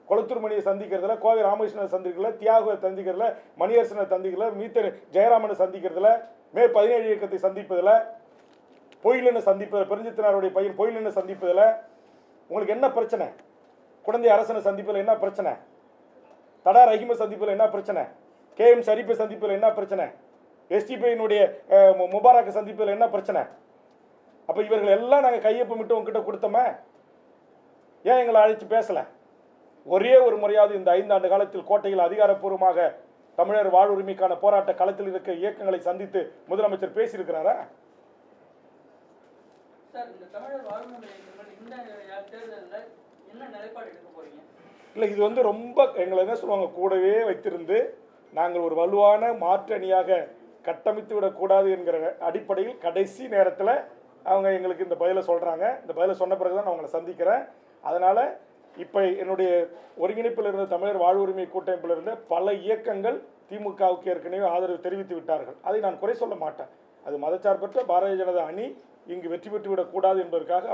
குளத்தூர்மணியை சந்திக்கிறதுல, கோவை ராமகிருஷ்ணனை சந்திக்கிறதுல, தியாகுவை சந்திக்கிறதுல, மணியரசனை சந்திக்கிறதுல, மீத்த ஜெயராமனை சந்திக்கிறதுல, மே 17 இயக்கத்தை சந்திப்பதில், பொயிலனை சந்திப்பதில், பெருஞ்சித்தனாருடைய பையன் பொயிலனை சந்திப்பதில் உங்களுக்கு என்ன பிரச்சனை? குழந்தை அரசனை சந்திப்பதில் என்ன பிரச்சனை? தடா ரஹீமை சந்திப்பதில் என்ன பிரச்சனை? KM ஷரீஃபை சந்திப்பதில் என்ன பிரச்சனை? STPனுடைய முபாரக்கை சந்திப்பதில் என்ன பிரச்சனை? அப்போ இவர்கள் எல்லாம் நாங்கள் கையொப்பமிட்டு உங்ககிட்ட கொடுத்தோமே, ஏன் எங்களை அழைச்சி பேசலை? ஒரே ஒரு முறையாவது இந்த 5 ஆண்டு காலத்தில் கோட்டையில் அதிகாரப்பூர்வமாக தமிழர் வாழ்வுரிமைக்கான போராட்ட களத்தில் இருக்க இயக்கங்களை சந்தித்து முதலமைச்சர் பேசியிருக்கிறாரா? இல்லை, இது வந்து ரொம்ப எங்களை என்ன சொல்லுவாங்க, கூடவே வைத்திருந்து நாங்கள் ஒரு வலுவான மாற்று அணியாக கட்டமைத்து விடக்கூடாது என்கிற அடிப்படையில் கடைசி நேரத்தில் அவங்க எங்களுக்கு இந்த பதிலை சொல்கிறாங்க. இந்த பதிலை சொன்ன பிறகு தான் நான் அவங்களை சந்திக்கிறேன். அதனால் இப்போ என்னுடைய ஒருங்கிணைப்பில் இருந்த தமிழர் வாழ்வுரிமை கூட்டமைப்பில் இருந்த பல இயக்கங்கள் திமுகவுக்கு ஏற்கனவே ஆதரவு தெரிவித்து விட்டார்கள். அதை நான் குறை சொல்ல மாட்டேன். அது மதச்சார்பற்ற பாரதிய ஜனதா அணி இங்கு வெற்றி பெற்றுவிடக்கூடாது என்பதற்காக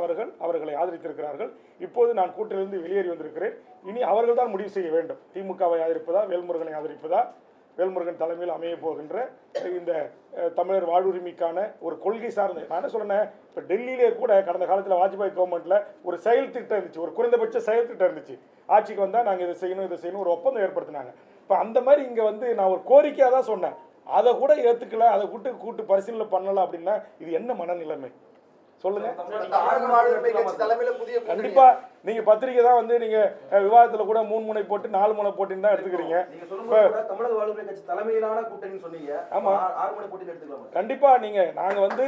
அவர்களை ஆதரித்திருக்கிறார்கள். இப்போது நான் கூட்டிலிருந்து வெளியேறி வந்திருக்கிறேன். இனி அவர்கள் தான் முடிவு செய்ய வேண்டும், திமுகவை ஆதரிப்பதா வேல்முருகனை ஆதரிப்பதா. வேல்முருகன் தலைமையில் அமைய போகின்ற இந்த தமிழர் வாழ்வுரிமைக்கான ஒரு கொள்கை சார்ந்த, நான் என்ன சொன்னேன், இப்போ டெல்லியிலே கூட கடந்த காலத்தில் வாஜ்பாய் கவர்மெண்ட்டில் ஒரு செயல் திட்டம் இருந்துச்சு, ஒரு குறைந்தபட்ச செயல் திட்டம் இருந்துச்சு. ஆட்சிக்கு வந்தால் நாங்கள் இதை செய்யணும் ஒரு ஒப்பந்தம் ஏற்படுத்தினாங்க. இப்போ அந்த மாதிரி இங்கே வந்து நான் ஒரு கோரிக்கையாக தான் சொன்னேன், அதை கூட ஏற்றுக்கல, அதை கூட்டு பரிசீலனை பண்ணலாம். அப்படின்னா இது என்ன மனநிலைமை சொல்லுங்க? கண்டிப்பா நீங்க பத்திரிகை தான் வந்து நீங்க விவாதத்துல கூட 3 முனை போட்டு 4 முனை போட்டின்னு தான் எடுத்துக்கிறீங்க. தமிழக வாழ்வுரிமை கட்சி தலைமையிலான கூட்டணி சொன்னீங்க. ஆமா, 6 முனை போட்டி எடுத்துக்கலாம். கண்டிப்பா நாங்க வந்து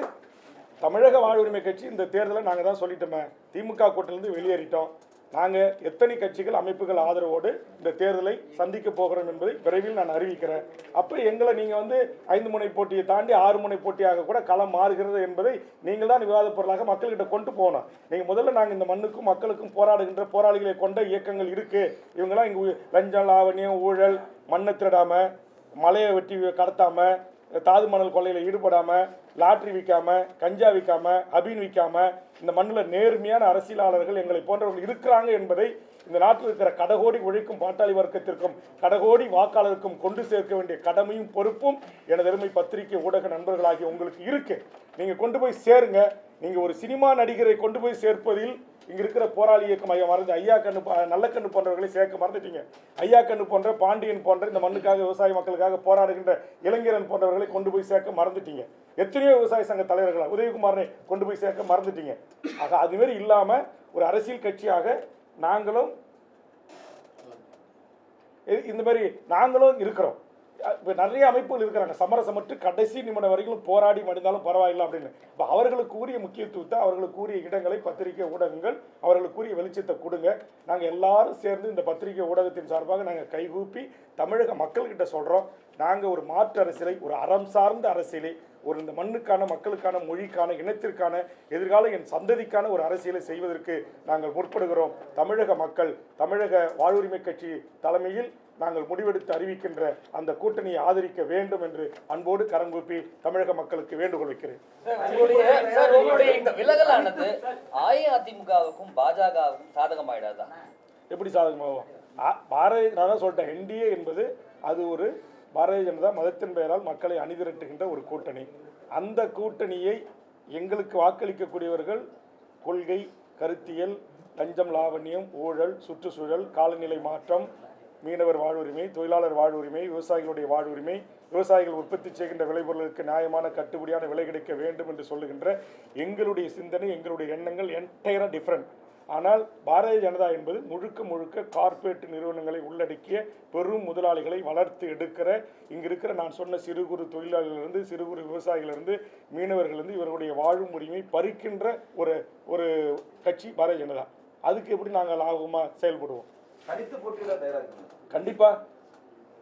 தமிழக வாழ்வுரிமை கட்சி இந்த தேர்தலை நாங்க தான் சொல்லிட்டோமே, திமுக கூட்டிலிருந்து வெளியேறிட்டோம். நாங்கள் எத்தனை கட்சிகள் அமைப்புகள் ஆதரவோடு இந்த தேர்தலை சந்திக்க போகிறோம் என்பதை விரைவில் நான் அறிவிக்கிறேன். அப்போ எங்களை நீங்கள் வந்து 5 முனை போட்டியை தாண்டி 6 முனை போட்டியாக கூட களம் மாறுகிறது என்பதை நீங்கள் தான் விவாத பொருளாக மக்கள்கிட்ட கொண்டு போகணும். நீங்கள் முதல்ல நாங்கள் இந்த மண்ணுக்கும் மக்களுக்கும் போராடுகின்ற போராளிகளை கொண்ட இயக்கங்கள் இருக்குது, இவங்கெல்லாம் இங்கே லஞ்சம் லாவணியம் ஊழல் மண்ணை திருடாமல் மலையை வெட்டி கடத்தாமல் தாது மணல் கொள்ளையில் ஈடுபடாமல் லாட்ரி விற்காமல் கஞ்சா விற்காமல் அபீன் விற்காமல் இந்த மண்ணில் நேர்மையான அரசியலாளர்கள் எங்களை போன்றவர்கள் இருக்கிறாங்க என்பதை இந்த நாட்டில் இருக்கிற கடகோடி உழைக்கும் பாட்டாளி வர்க்கத்திற்கும் கடகோடி வாக்காளருக்கும் கொண்டு சேர்க்க வேண்டிய கடமையும் பொறுப்பும் எனது அருமை பத்திரிகை ஊடக நண்பர்களாகிய உங்களுக்கு இருக்கு. நீங்கள் கொண்டு போய் சேருங்க. நீங்கள் ஒரு சினிமா நடிகரை கொண்டு போய் சேர்ப்பதில் இங்கே இருக்கிற போராளி இயக்கம் மறந்து ஐயா கண்ணு நல்லக்கண்ணு போன்றவர்களை சேர்க்க மறந்துட்டீங்க. ஐயா கண்ணு போன்ற பாண்டியன் போன்ற இந்த மண்ணுக்காக விவசாய மக்களுக்காக போராடுகின்ற இளைஞரன் போன்றவர்களை கொண்டு போய் சேர்க்க மறந்துட்டீங்க. எத்தனையோ விவசாய சங்க தலைவர்களா உதயகுமாரனை கொண்டு போய் சேர்க்க மறந்துட்டீங்க. ஆக அதுமாரி இல்லாமல் ஒரு அரசியல் கட்சியாக நாங்களும் இந்த மாதிரி நாங்களும் இருக்கிறோம். இப்போ நிறைய அமைப்புகள் இருக்கிறாங்க, சமரசமற்று கடைசி நிமிடம் வரைக்கும் போராடி மடிந்தாலும் பரவாயில்லை அப்படின்னு. இப்போ அவர்களுக்கு உரிய முக்கியத்துவத்தை அவர்களுக்கு உரிய இடங்களை பத்திரிகை ஊடகங்கள் அவர்களுக்கு உரிய வெளிச்சத்தை கொடுங்க. நாங்கள் எல்லாரும் சேர்ந்து இந்த பத்திரிகை ஊடகத்தின் சார்பாக நாங்கள் கைகூப்பி தமிழக மக்கள்கிட்ட சொல்கிறோம், நாங்கள் ஒரு மாற்று அரசியலை, ஒரு அறம் சார்ந்த அரசியலை, ஒரு இந்த மண்ணுக்கான மக்களுக்கான மொழிக்கான இனத்திற்கான எதிர்கால என் சந்ததிக்கான ஒரு அரசியலை செய்வதற்கு நாங்கள் முற்படுகிறோம். தமிழக மக்கள் தமிழக வாழ்வுரிமை கட்சி தலைமையில் நாங்கள் முடிவெடுத்து அறிவிக்கின்ற அந்த கூட்டணியை ஆதரிக்க வேண்டும் என்று அன்போடு கரங்கூப்பி தமிழக மக்களுக்கு வேண்டுகோள் வைக்கிறேன். உங்களுடைய இந்த விலகலானது அஇஅதிமுகவுக்கும் பாஜகவுக்கும் சாதகமாயிடாதா? எப்படி சாதகமாகும்? நான் தான் சொல்லிட்டேன், என்டிஏ என்பது அது ஒரு பாரதிய ஜனதா மதத்தின் பெயரால் மக்களை அணிதிரட்டுகின்ற ஒரு கூட்டணி. அந்த கூட்டணியை எங்களுக்கு வாக்களிக்கக்கூடியவர்கள் கொள்கை, கருத்தியல், லஞ்சம் லாவண்யம், ஊழல், சுற்றுச்சூழல், காலநிலை மாற்றம், மீனவர் வாழ்வுரிமை, தொழிலாளர் வாழ்வுரிமை, விவசாயிகளுடைய வாழ்வுரிமை, விவசாயிகள் உற்பத்தி செய்கின்ற விளைபொருளுக்கு நியாயமான கட்டுப்படியான விலை கிடைக்க வேண்டும் என்று சொல்லுகின்ற எங்களுடைய சிந்தனை, எங்களுடைய எண்ணங்கள் என்டையராக டிஃப்ரெண்ட். ஆனால் பாரதிய ஜனதா என்பது முழுக்க முழுக்க கார்ப்பரேட் நிறுவனங்களை உள்ளடக்கிய பெரும் முதலாளிகளை வளர்த்து எடுக்கிற, இங்கே இருக்கிற நான் சொன்ன சிறு குறு தொழிலாளர்களிலிருந்து சிறு குறு விவசாயிகளிலிருந்து மீனவர்களிலிருந்து இவர்களுடைய வாழும் உரிமை பறிக்கின்ற ஒரு கட்சி பாரதிய ஜனதா. அதுக்கு எப்படி நாங்கள் லாபமாக செயல்படுவோம்? தனித்து போட்டியில் தயாராக கண்டிப்பாக.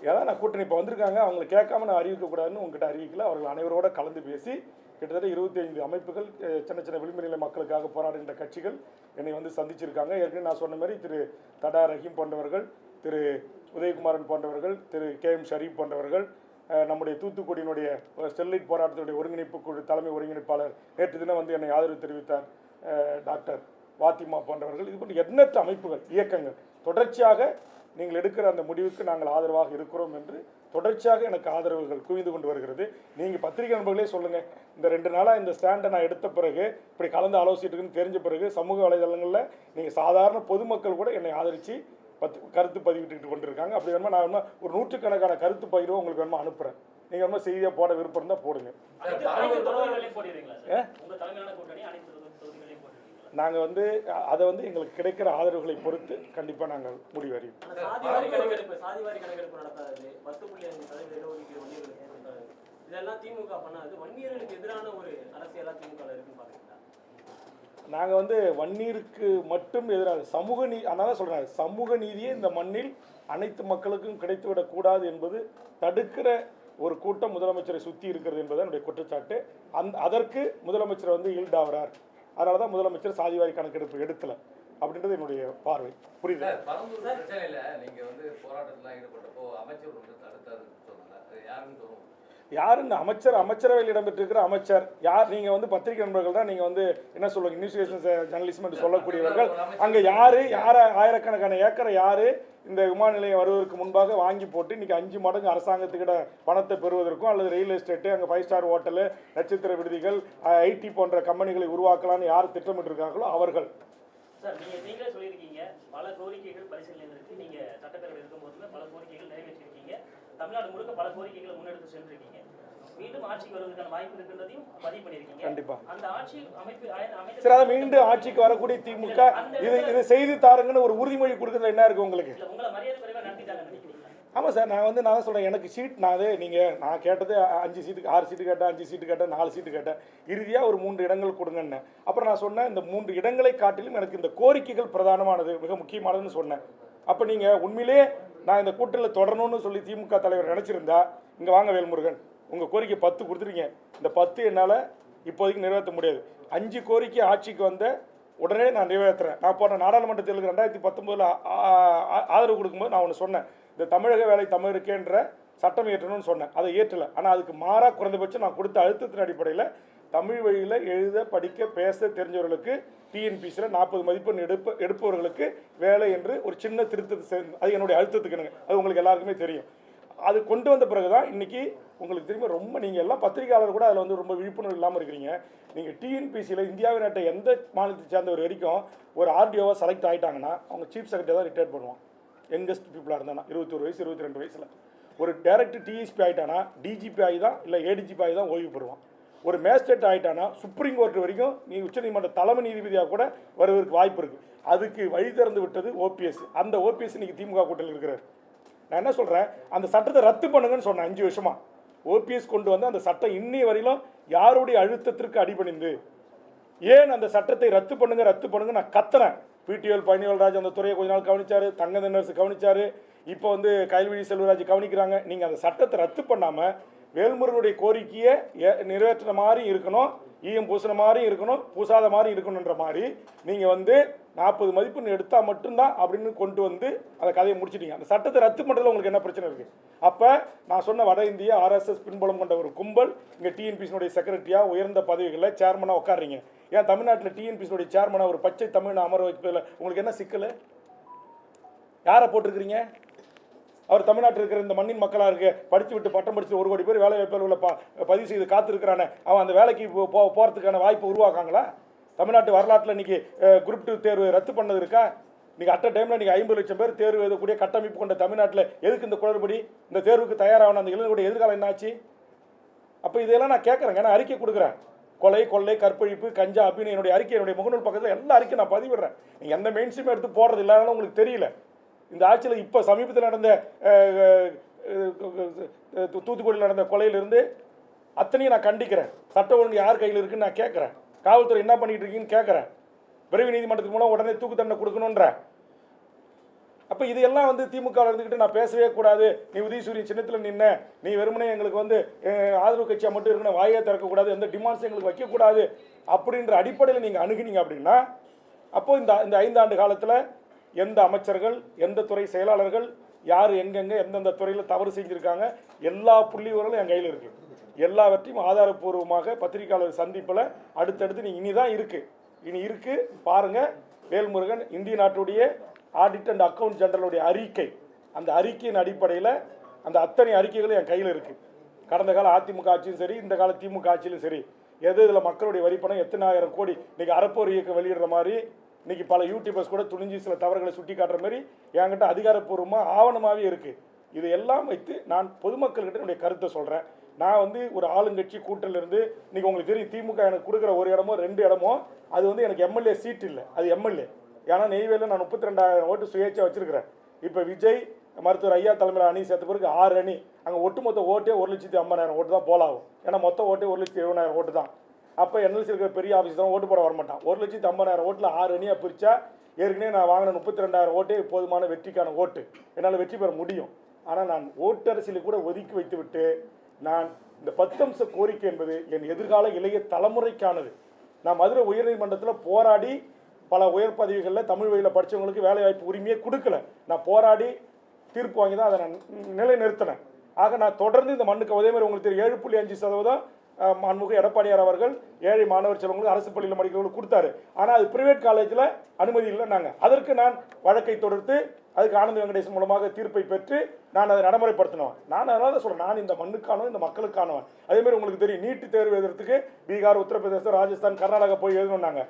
ஏதாவது நான் கூட்டணி இப்போ வந்திருக்காங்க, அவங்களை கேட்காம நான் அறிவிக்கக்கூடாதுன்னு உங்ககிட்ட அறிவிக்கல. அவர்கள் அனைவரோட கலந்து பேசி கிட்டத்தட்ட 25 அமைப்புகள், சின்ன சின்ன விளிம்பு நிலை மக்களுக்காக போராடுகின்ற கட்சிகள் என்னை வந்து சந்திச்சிருக்காங்க. ஏற்கனவே நான் சொன்ன மாதிரி திரு தடா ரஹீம் போன்றவர்கள், திரு உதயகுமாரன் போன்றவர்கள், திரு KM ஷரீப் போன்றவர்கள், நம்முடைய தூத்துக்குடியினுடைய ஸ்டெர்லைட் போராட்டத்தினுடைய ஒருங்கிணைப்பு குழு தலைமை ஒருங்கிணைப்பாளர் நேற்று தினம் வந்து என்னை ஆதரவு தெரிவித்தார் டாக்டர் வாத்திமா போன்றவர்கள். இது போன்ற எண்ணற்ற அமைப்புகள், இயக்கங்கள் தொடர்ச்சியாக நீங்கள் எடுக்கிற அந்த முடிவுக்கு நாங்கள் ஆதரவாக இருக்கிறோம் என்று தொடர்ச்சியாக எனக்கு ஆதரவுகள் குவிந்து கொண்டு வருகிறது. நீங்கள் பத்திரிகை நண்பர்களே சொல்லுங்கள், இந்த 2 நாளாக இந்த ஸ்டாண்டை நான் எடுத்த பிறகு, இப்படி கலந்து ஆலோசிட்டுருக்குன்னு தெரிஞ்ச பிறகு சமூக வலைதளங்களில் நீங்கள் சாதாரண பொதுமக்கள் கூட என்னை ஆதரித்து கருத்து பதிவிட்டு கொண்டிருக்காங்க. அப்படி வேணுமா நான் வேணுமா ஒரு 100கணக்கான கருத்து பகிர்வு உங்களுக்கு வேணுமா அனுப்புகிறேன். நீங்கள் வேணுமா செய்தியாக போட விருப்பம் இருந்தால் போடுங்க. நாங்கள் வந்து அதை வந்து எங்களுக்கு கிடைக்கிற ஆதரவுகளை பொறுத்து கண்டிப்பாக நாங்கள் முடிவறியும். நாங்கள் வந்து வன்னியருக்கு மட்டும் எதிராக சமூக நீதி, அதனால சொல்கிறாங்க, சமூக நீதியே இந்த மண்ணில் அனைத்து மக்களுக்கும் கிடைத்துவிடக்கூடாது என்பது தடுக்கிற ஒரு கூட்டம் முதலமைச்சரை சுற்றி இருக்கிறது என்பது என்னுடைய குற்றச்சாட்டு. அதற்கு முதலமைச்சர் வந்து ஈல்டாகிறார். அதனால தான் முதலமைச்சர் சாதிவாரி கணக்கெடுப்பு எடுக்கல அப்படின்றது என்னுடைய பார்வை. புரியுது? யாருன்னு அமைச்சரவையில் இடம்பெற்றிருக்கிற அமைச்சர் யார்? நீங்கள் வந்து பத்திரிகை நண்பர்கள் தான், நீங்கள் வந்து என்ன சொல்லுவாங்க, இன்வெஸ்டிகேஷன் ஜேர்னலிசம் என்று சொல்லக்கூடியவர்கள். அங்கே யார் ஆயிரக்கணக்கான ஏக்கரை யார் இந்த விமான நிலையம் வருவதற்கு முன்பாக வாங்கி போட்டு இன்றைக்கி 5 மடங்கு அரசாங்கத்துக்கிட்ட பணத்தை பெறுவதற்கும், அல்லது ரியல் எஸ்டேட்டு, அங்கே 5 ஸ்டார் ஹோட்டலு, நட்சத்திர விடுதிகள், ஐடி போன்ற கம்பெனிகளை உருவாக்கலாம்னு யார் திட்டமிட்டிருக்காங்களோ அவர்கள். சார், நீங்களே சொல்லியிருக்கீங்க, பல கோரிக்கைகள் பரிசீலனை இருக்கு. நீங்கள் சட்டப்பேரவை இருக்கும்போது பல கோரிக்கைகள் நிறைவேற்றிருக்கீங்க. தமிழ்நாடு முழுக்க பல கோரிக்கைகளை முன்னெடுத்து சென்றிருக்கீங்க. மீண்டும் ஆட்சிக்கு வருவதற்கான வாய்ப்பு இருக்கின்றதையும் பதிவு பண்ணியிருக்கீங்க. கண்டிப்பா. அந்த ஆட்சி அமைப்பு சரி, அதை மீண்டும் ஆட்சிக்கு வரக்கூடிய திமுக இது செய்து தாருங்கன்னு ஒரு உறுதிமொழி கொடுக்கறதுல என்ன இருக்கு உங்களுக்கு? உங்களை மரியாதை குறைவா நடத்திட்டாங்க நினைக்கிறீங்களா? ஆமாம் சார், நான் தான் சொல்கிறேன், எனக்கு சீட் நான் கேட்டது 5 சீட்டுக்கு 6 சீட்டு கேட்டேன், 5 சீட்டு கேட்டேன், 4 சீட்டு கேட்டேன், இறுதியாக ஒரு 3 இடங்கள் கொடுங்கன்னு. அப்புறம் நான் சொன்னேன், இந்த 3 இடங்களை காட்டிலும் எனக்கு இந்த கோரிக்கைகள் பிரதானமானது, மிக முக்கியமானதுன்னு சொன்னேன். அப்போ நீங்கள் உண்மையிலே நான் இந்த கூட்டத்தில் தொடரணும்னு சொல்லி திமுக தலைவர் நினச்சிருந்தா, இங்கே வாங்க வேல்முருகன், உங்கள் கோரிக்கை 10 கொடுத்துருங்க. இந்த 10 என்னால் இப்போதைக்கு நிறைவேற்ற முடியாது. 5 கோரிக்கை ஆட்சிக்கு வந்த உடனே நான் நிறைவேற்றுறேன். நான் போன நாடாளுமன்ற தேர்தலுக்கு 2019 ஆதரவு கொடுக்கும்போது நான் ஒன்று சொன்னேன், இந்த தமிழக வேலை தமிழருக்கேன்ற சட்டம் இயற்றணும்னு சொன்னேன். அதை ஏற்றலை. ஆனால் அதுக்கு மாறாக குறைந்தபட்சம் நான் கொடுத்த அழுத்தத்தின் அடிப்படையில் தமிழ் வழியில் எழுத படிக்க பேச தெரிஞ்சவர்களுக்கு டிஎன்பிசியில் 40 மதிப்பெண் எடுப்பவர்களுக்கு வேலை என்று ஒரு சின்ன திருத்தத்தை அது என்னுடைய அழுத்தத்துக்குனுங்க. அது உங்களுக்கு எல்லாருக்குமே தெரியும். அது கொண்டு வந்த பிறகு தான் இன்றைக்கி உங்களுக்கு திரும்ப ரொம்ப நீங்கள் எல்லாம் பத்திரிகையாளர் கூட அதில் ரொம்ப விழிப்புணர்வு இல்லாமல் இருக்கிறீங்க. நீங்கள் டிஎன்பிசியில் இந்தியாவின் நாட்டை எந்த மாநிலத்தை சேர்ந்தவர் வரைக்கும் ஒரு ஆர்டிஓவாக செலக்ட் ஆகிட்டாங்கன்னா அவங்க சீஃப் செக்ரட்டரி தான் ரிட்டையர் பண்ணுவான். யங்கஸ்ட் பீப்புளாக இருந்தானா 21 வயசு 22 வயசில் ஒரு டைரக்ட் டிஎஸ்பி ஆகிட்டானா டிஜிபி ஆகி தான் இல்லை ஏடிஜிபி ஆகி தான் ஓய்வு பெறுவான். ஒரு மேஜிஸ்ட்ரேட் ஆகிட்டானா சுப்ரீம் கோர்ட் வரைக்கும் நீ உச்சநீதிமன்ற தலைமை நீதிபதியாக கூட வருவதற்கு வாய்ப்பு இருக்குது. அதுக்கு வழி திறந்து விட்டது ஓபிஎஸ். அந்த ஓபிஎஸ் இன்றைக்கி திமுக கூட்டத்தில் இருக்கிறார். நான் என்ன சொல்கிறேன், அந்த சட்டத்தை ரத்து பண்ணுங்கன்னு சொன்னேன் 5 வருஷமாக. ஓபிஎஸ் கொண்டு வந்து அந்த சட்டம் இன்னைய வரையிலும் யாருடைய அழுத்தத்திற்கு அடிபணிந்து ஏன் அந்த சட்டத்தை ரத்து பண்ணுங்க நான் கத்துறேன். பிடிஎல் பழனிவேல்ராஜ் அந்த துறையை கொஞ்ச நாள் கவனிச்சாரு, தங்கதனரசு கவனிச்சாரு, இப்போ கயல்விழி செல்வராஜ் கவனிக்கிறாங்க. நீங்கள் அந்த சட்டத்தை ரத்து பண்ணாமல் வேல்முருகனுடைய கோரிக்கையை நிறைவேற்றின மாதிரி இருக்கணும், ஈயம் பூசின மாதிரி இருக்கணும், பூசாத மாதிரி இருக்கணுன்ற மாதிரி நீங்கள் 40 மதிப்பெண் எடுத்தால் மட்டும்தான் அப்படின்னு கொண்டு வந்து அந்த கதையை முடிச்சிட்டீங்க. அந்த சட்டத்தை ரத்து பண்ணுறதுல உங்களுக்கு என்ன பிரச்சனை இருக்குது? அப்போ நான் சொன்ன வட இந்திய ஆர்எஸ்எஸ் பின்புலம் கொண்ட ஒரு கும்பல் இங்கே டிஎன்பிசினுடைய செக்ரட்டரியாக உயர்ந்த பதவிகளில் சேர்மனாக உட்காடுறீங்க. ஏன் தமிழ்நாட்டில் டிஎன்பிசினுடைய சேர்மனாக ஒரு பச்சை தமிழ் அமர வைப்பதில் உங்களுக்கு என்ன சிக்கல்? யாரை போட்டிருக்கிறீங்க? அவர் தமிழ்நாட்டில் இருக்கிற இந்த மண்ணின் மக்களாக இருக்கு, படித்து விட்டு பட்டம் படித்து 1 கோடி பேர் வேலை வாய்ப்புகள் பதிவு செய்து காத்திருக்கிறானே, அவன் அந்த வேலைக்கு போகிறதுக்கான வாய்ப்பு உருவாக்காங்களா? தமிழ்நாட்டு வரலாற்றில் இன்றைக்கி குரூப் 2 தேர்வு ரத்து பண்ணது இருக்கா? இன்றைக்கி அட் அ டைமில் இன்றைக்கி 50 லட்சம் பேர் தேர்வு எழுதக்கூடிய கட்டமைப்பு கொண்ட தமிழ்நாட்டில் எதுக்கு இந்த குளறுபடி? இந்த தேர்வுக்கு தயாரான அந்த இளைஞர்களுடைய எதிர்காலம் என்னாச்சு? அப்போ இதெல்லாம் நான் கேட்குறேங்க. நான் அறிக்கை கொடுக்குறேன். கொள்ளை, கற்பழிப்பு, கஞ்சா அப்படின்னு என்னுடைய அறிக்கை, என்னுடைய முகநூல் பக்கத்தில் எல்லா அறிக்கை நான் பதிவிடுறேன். நீங்கள் எந்த மெயின் ஸ்ட்ரீம் எடுத்து போடுறது இல்லாதனால உங்களுக்கு தெரியல. இந்த ஆட்சியில் இப்போ சமீபத்தில் நடந்த தூத்துக்குடியில் நடந்த கொலையிலிருந்து அத்தனையும் நான் கண்டிக்கிறேன். சட்ட ஒழுங்கு யார் கையில் இருக்குன்னு நான் கேட்குறேன். காவல்துறை என்ன பண்ணிட்டு இருக்கீங்கன்னு கேட்குறேன். விரைவு நீதிமன்றத்துக்கு மூலம் உடனே தூக்கு தண்டனை கொடுக்கணுன்ற. அப்போ இதையெல்லாம் திமுக இருந்துக்கிட்டு நான் பேசவே கூடாது, நீ உதயசூரியன் சின்னத்தில் நின்ன, நீ வெறுமனே எங்களுக்கு ஆதரவு கட்சியாக மட்டும் இருக்கணும், வாயை திறக்கக்கூடாது, எந்த டிமாண்ட்ஸும் எங்களுக்கு வைக்கக்கூடாது அப்படின்ற அடிப்படையில் நீங்கள் அணுகினீங்க அப்படின்னா, அப்போது இந்த 5 ஆண்டு காலத்தில் எந்த அமைச்சர்கள், எந்த துறை செயலாளர்கள், யார் எங்கெங்கே எந்தெந்த துறையில் தவறு செஞ்சுருக்காங்க, எல்லா புள்ளிவர்களும் என் கையில் இருக்குது. எல்லாவற்றையும் ஆதாரப்பூர்வமாக பத்திரிகையாளர் சந்திப்பில் அடுத்தடுத்து நீங்கள் இனி இருக்குது பாருங்கள். வேல்முருகன் இந்திய நாட்டுடைய ஆடிட் அண்ட் அக்கவுண்ட் ஜெனரலுடைய அறிக்கை, அந்த அறிக்கையின் அடிப்படையில் அந்த அத்தனை அறிக்கைகளும் என் கையில் இருக்குது. கடந்த கால அதிமுக ஆட்சியும் சரி, இந்த கால திமுக ஆட்சியிலும் சரி, இதில் மக்களுடைய வரிப்பணம் எத்தனை ஆயிரம் கோடி இன்றைக்கி அறப்போர் இயக்கம் வெளியிடுற மாதிரி இன்றைக்கி பல யூடியூபர்ஸ் கூட துணிஞ்சு சில தவறுகளை சுட்டி காட்டுற மாதிரி என்கிட்ட அதிகாரப்பூர்வமாக ஆவணமாகவே இருக்குது. இது எல்லாம் வைத்து நான் பொதுமக்கள்கிட்ட என்னுடைய கருத்தை சொல்கிறேன். நான் ஒரு ஆளுங்கட்சி கூட்டணிலிருந்து இன்றைக்கி உங்களுக்கு தெரியும், திமுக எனக்கு கொடுக்குற 1 இடமோ 2 இடமோ அது எனக்கு எம்எல்ஏ சீட் இல்லை, அது எம்எல்ஏ. ஏன்னா நெய்வேலியில் நான் 32,000 ஓட்டு சுயேட்சா வச்சுருக்கிறேன். இப்போ விஜய் மருத்துவர் ஐயா தலைமையில் அணி சேர்த்த பிறகு 6 அணி, அங்கே ஒட்டுமொத்த ஓட்டே 1,50,000 ஓட்டு தான் போலாகும். ஏன்னா மொத்த ஓட்டே 1,70,000 ஓட்டு தான். அப்போ என்எல்சி இருக்கிற பெரிய ஆஃபீஸ் தான் ஓட்டு போட வரமாட்டான். 1,50,000 ஓட்டில் 6 அணியாக பிரித்தா ஏற்கனவே நான் வாங்கின 32,000 ஓட்டே போதுமான வெற்றிக்கான ஓட்டு, என்னால் வெற்றி பெற முடியும். ஆனால் நான் ஓட்டு அரசியலை கூட ஒதுக்கி வைத்து விட்டு நான் இந்த 10 அம்ச கோரிக்கை என்பது என் எதிர்கால இளைய தலைமுறைக்கானது. நான் மதுரை உயர்நீதிமன்றத்தில் போராடி பல உயர் பதவிகளில் தமிழ் வழியில் படித்தவங்களுக்கு வேலைவாய்ப்பு உரிமையே கொடுக்கல. நான் போராடி தீர்ப்பு வாங்கி தான் அதை நான் நிலைநிறுத்தினேன். ஆக நான் தொடர்ந்து இந்த மண்ணுக்கு அதே மாதிரி உங்களுக்கு தெரியும் 7.5% மாண்புமிகு எடப்பாடியார் அவர்கள் ஏழை மாணவர் செல்வங்களுக்கு அரசு பள்ளியில் படிக்கிறவங்களுக்கு கொடுத்தாரு. ஆனால் அது பிரைவேட் காலேஜில் அனுமதி இல்லை. நாங்கள் அதற்கு நான் வழக்கை தொடுத்து அதுக்கு ஆனந்த வெங்கடேசன் மூலமாக தீர்ப்பை பெற்று நான் அதை நடைமுறைப்படுத்தினவன். நான் அதனால தான் சொல்கிறேன், நான் இந்த மண்ணுக்கானவன், இந்த மக்களுக்கானவன். அதேமாதிரி உங்களுக்கு தெரியும், நீட்டு தேர்வு எழுதுறதுக்கு பீகார், உத்தரப்பிரதேசம், ராஜஸ்தான், கர்நாடகா போய் எழுதணுன்னாங்க.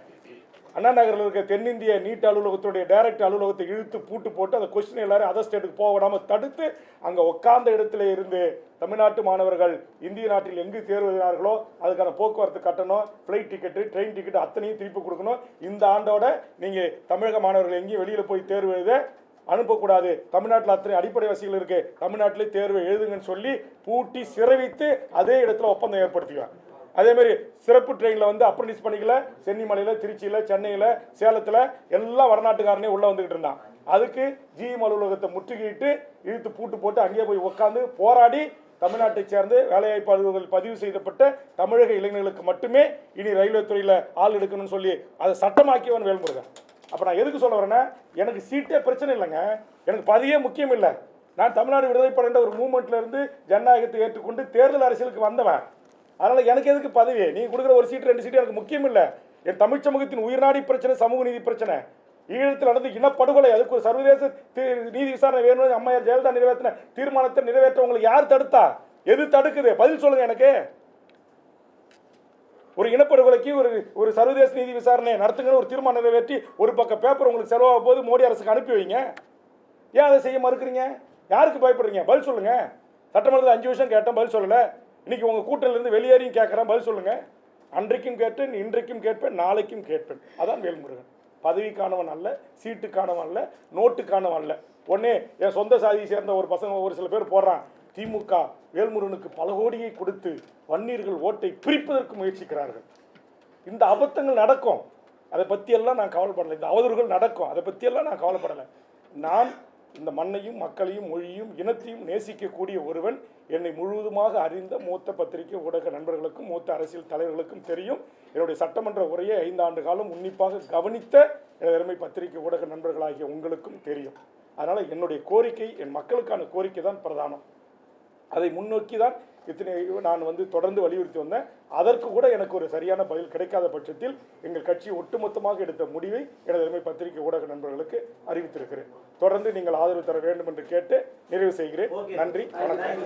அண்ணா நகரில் இருக்க தென்னிந்திய நீட் அலுவலகத்துடைய டைரக்ட் அலுவலகத்தை இழுத்து பூட்டு போட்டு அந்த கொஸ்டின் எல்லாரும் அதர் ஸ்டேட்டுக்கு போக விடாமல் தடுத்து அங்கே உட்கார்ந்த இடத்துல இருந்து தமிழ்நாட்டு மாணவர்கள் இந்திய நாட்டில் எங்கு தேர்வு எழுதினார்களோ அதுக்கான போக்குவரத்து கட்டணம், ஃப்ளைட் டிக்கெட்டு, ட்ரெயின் டிக்கெட்டு அத்தனையும் திருப்பி கொடுக்கணும். இந்த ஆண்டோட நீங்கள் தமிழக மாணவர்கள் எங்கேயும் வெளியில் போய் தேர்வு எழுத அனுப்பக்கூடாது, தமிழ்நாட்டில் அத்தனை அடிப்படை வசதிகள் இருக்கு, தமிழ்நாட்டிலே தேர்வை எழுதுங்கன்னு சொல்லி பூட்டி சிறை வைத்து அதே இடத்துல ஒப்பந்தம் ஏற்படுத்திக்குவேன். அதே மாதிரி சிறப்பு ட்ரெயினில் வந்து அப்ரண்டிஸ் பண்ணிக்கல, சென்னிமலையில், திருச்சியில், சென்னையில், சேலத்தில் எல்லாம் வடநாட்டுக்காரனே உள்ளே வந்துக்கிட்டு இருந்தான். அதுக்கு ஜிஎம் அலுவலகத்தை முற்றுகையிட்டு இழுத்து பூட்டு போட்டு அங்கேயே போய் உட்காந்து போராடி தமிழ்நாட்டை சேர்ந்து வேலைவாய்ப்பு அலுவலர்கள் பதிவு செய்யப்பட்ட தமிழக இளைஞர்களுக்கு மட்டுமே இனி ரயில்வே துறையில் ஆள் எடுக்கணும்னு சொல்லி அதை சட்டமாக்கியவன் வேல்முருகன். அப்போ நான் எதுக்கு சொல்ல வரேன்னா, எனக்கு சீட்டே பிரச்சனை இல்லைங்க, எனக்கு பதவியே முக்கியம் இல்லை. நான் தமிழ்நாடு விடுதலைப்படைன்ற ஒரு மூவ்மெண்ட்ல இருந்து ஜனநாயகத்தை ஏற்றுக்கொண்டு தேர்தல் அரசியலுக்கு வந்தவன். அதனால் எனக்கு எதுக்கு பதவி? நீ கொடுக்குற ஒரு சீட்டு 2 சீட்டு எனக்கு முக்கியம் இல்லை. என் தமிழ் சமூகத்தின் உயிர்நாடி பிரச்சனை சமூக நீதி பிரச்சனை. ஈழத்தில் நடந்து இனப்படுகொலை, அதுக்கு ஒரு சர்வதேச நீதி விசாரணை வேணும்னு அம்மையார் ஜெயலலிதா நிறைவேற்றின தீர்மானத்தை நிறைவேற்ற உங்களுக்கு யார் தடுத்தா? எது தடுக்குது? பதில் சொல்லுங்க எனக்கு. ஒரு இனப்படுகொலைக்கு ஒரு சர்வதேச நீதி விசாரணை நடத்துங்கன்னு ஒரு தீர்மானம் நிறைவேற்றி ஒரு பக்கம் பேப்பர் உங்களுக்கு செலவாக போது மோடி அரசுக்கு அனுப்பி வைங்க. ஏன் அதை செய்ய மறுக்கிறீங்க? யாருக்கு பயப்படுறீங்க? பதில் சொல்லுங்க. சட்டமன்றத்தில் 5 வருஷம் கேட்டேன், பதில் சொல்லலை. இன்னைக்கு உங்கள் கூட்டணியிலிருந்து வெளியேறியும் கேட்குறேன், பதில் சொல்லுங்க. அன்றைக்கும் கேட்டேன், இன்றைக்கும் கேட்பேன், நாளைக்கும் கேட்பேன். அதான் வேல்முருகன். பதவிக்கானவன் அல்ல, சீட்டுக்கானவன் அல்ல, நோட்டுக்கானவன் அல்ல. உடனே என் சொந்த சாதியை சேர்ந்த ஒரு பசங்க ஒரு சில பேர் போடுறான், திமுக வேல்முருகனுக்கு பல கோடியை கொடுத்து வன்னியர்கள் ஓட்டை பிரிப்பதற்கு முயற்சிக்கிறார்கள். இந்த அபத்தங்கள் நடக்கும், அதை பற்றியெல்லாம் நான் கவலைப்படலை. இந்த அவதூறுகள் நடக்கும், அதை பற்றியெல்லாம் நான் கவலைப்படலை. நான் இந்த மண்ணையும் மக்களையும் மொழியும் இனத்தையும் நேசிக்கக்கூடிய ஒருவன். என்னை முழுவதுமாக அறிந்த மூத்த பத்திரிகை ஊடக நண்பர்களுக்கும் மூத்த அரசியல் தலைவர்களுக்கும் தெரியும். என்னுடைய சட்டமன்ற உரையை 5 ஆண்டு காலம் உன்னிப்பாக கவனித்த எனது பத்திரிகை ஊடக நண்பர்களாகிய உங்களுக்கும் தெரியும். அதனால் என்னுடைய கோரிக்கை, என் மக்களுக்கான கோரிக்கை தான் பிரதானம். அதை முன்னோக்கி தான் நான் வந்து தொடர்ந்து வலியுறுத்தி வந்தேன். அதற்கு கூட எனக்கு ஒரு சரியான பதில் கிடைக்காத பட்சத்தில் எங்கள் கட்சி ஒட்டுமொத்தமாக எடுத்த முடிவை எனது பத்திரிகை ஊடக நண்பர்களுக்கு அறிவித்திருக்கிறேன். தொடர்ந்து நீங்கள் ஆதரவு தர வேண்டும் என்று கேட்டு நிறைவு செய்கிறேன். நன்றி, வணக்கம்.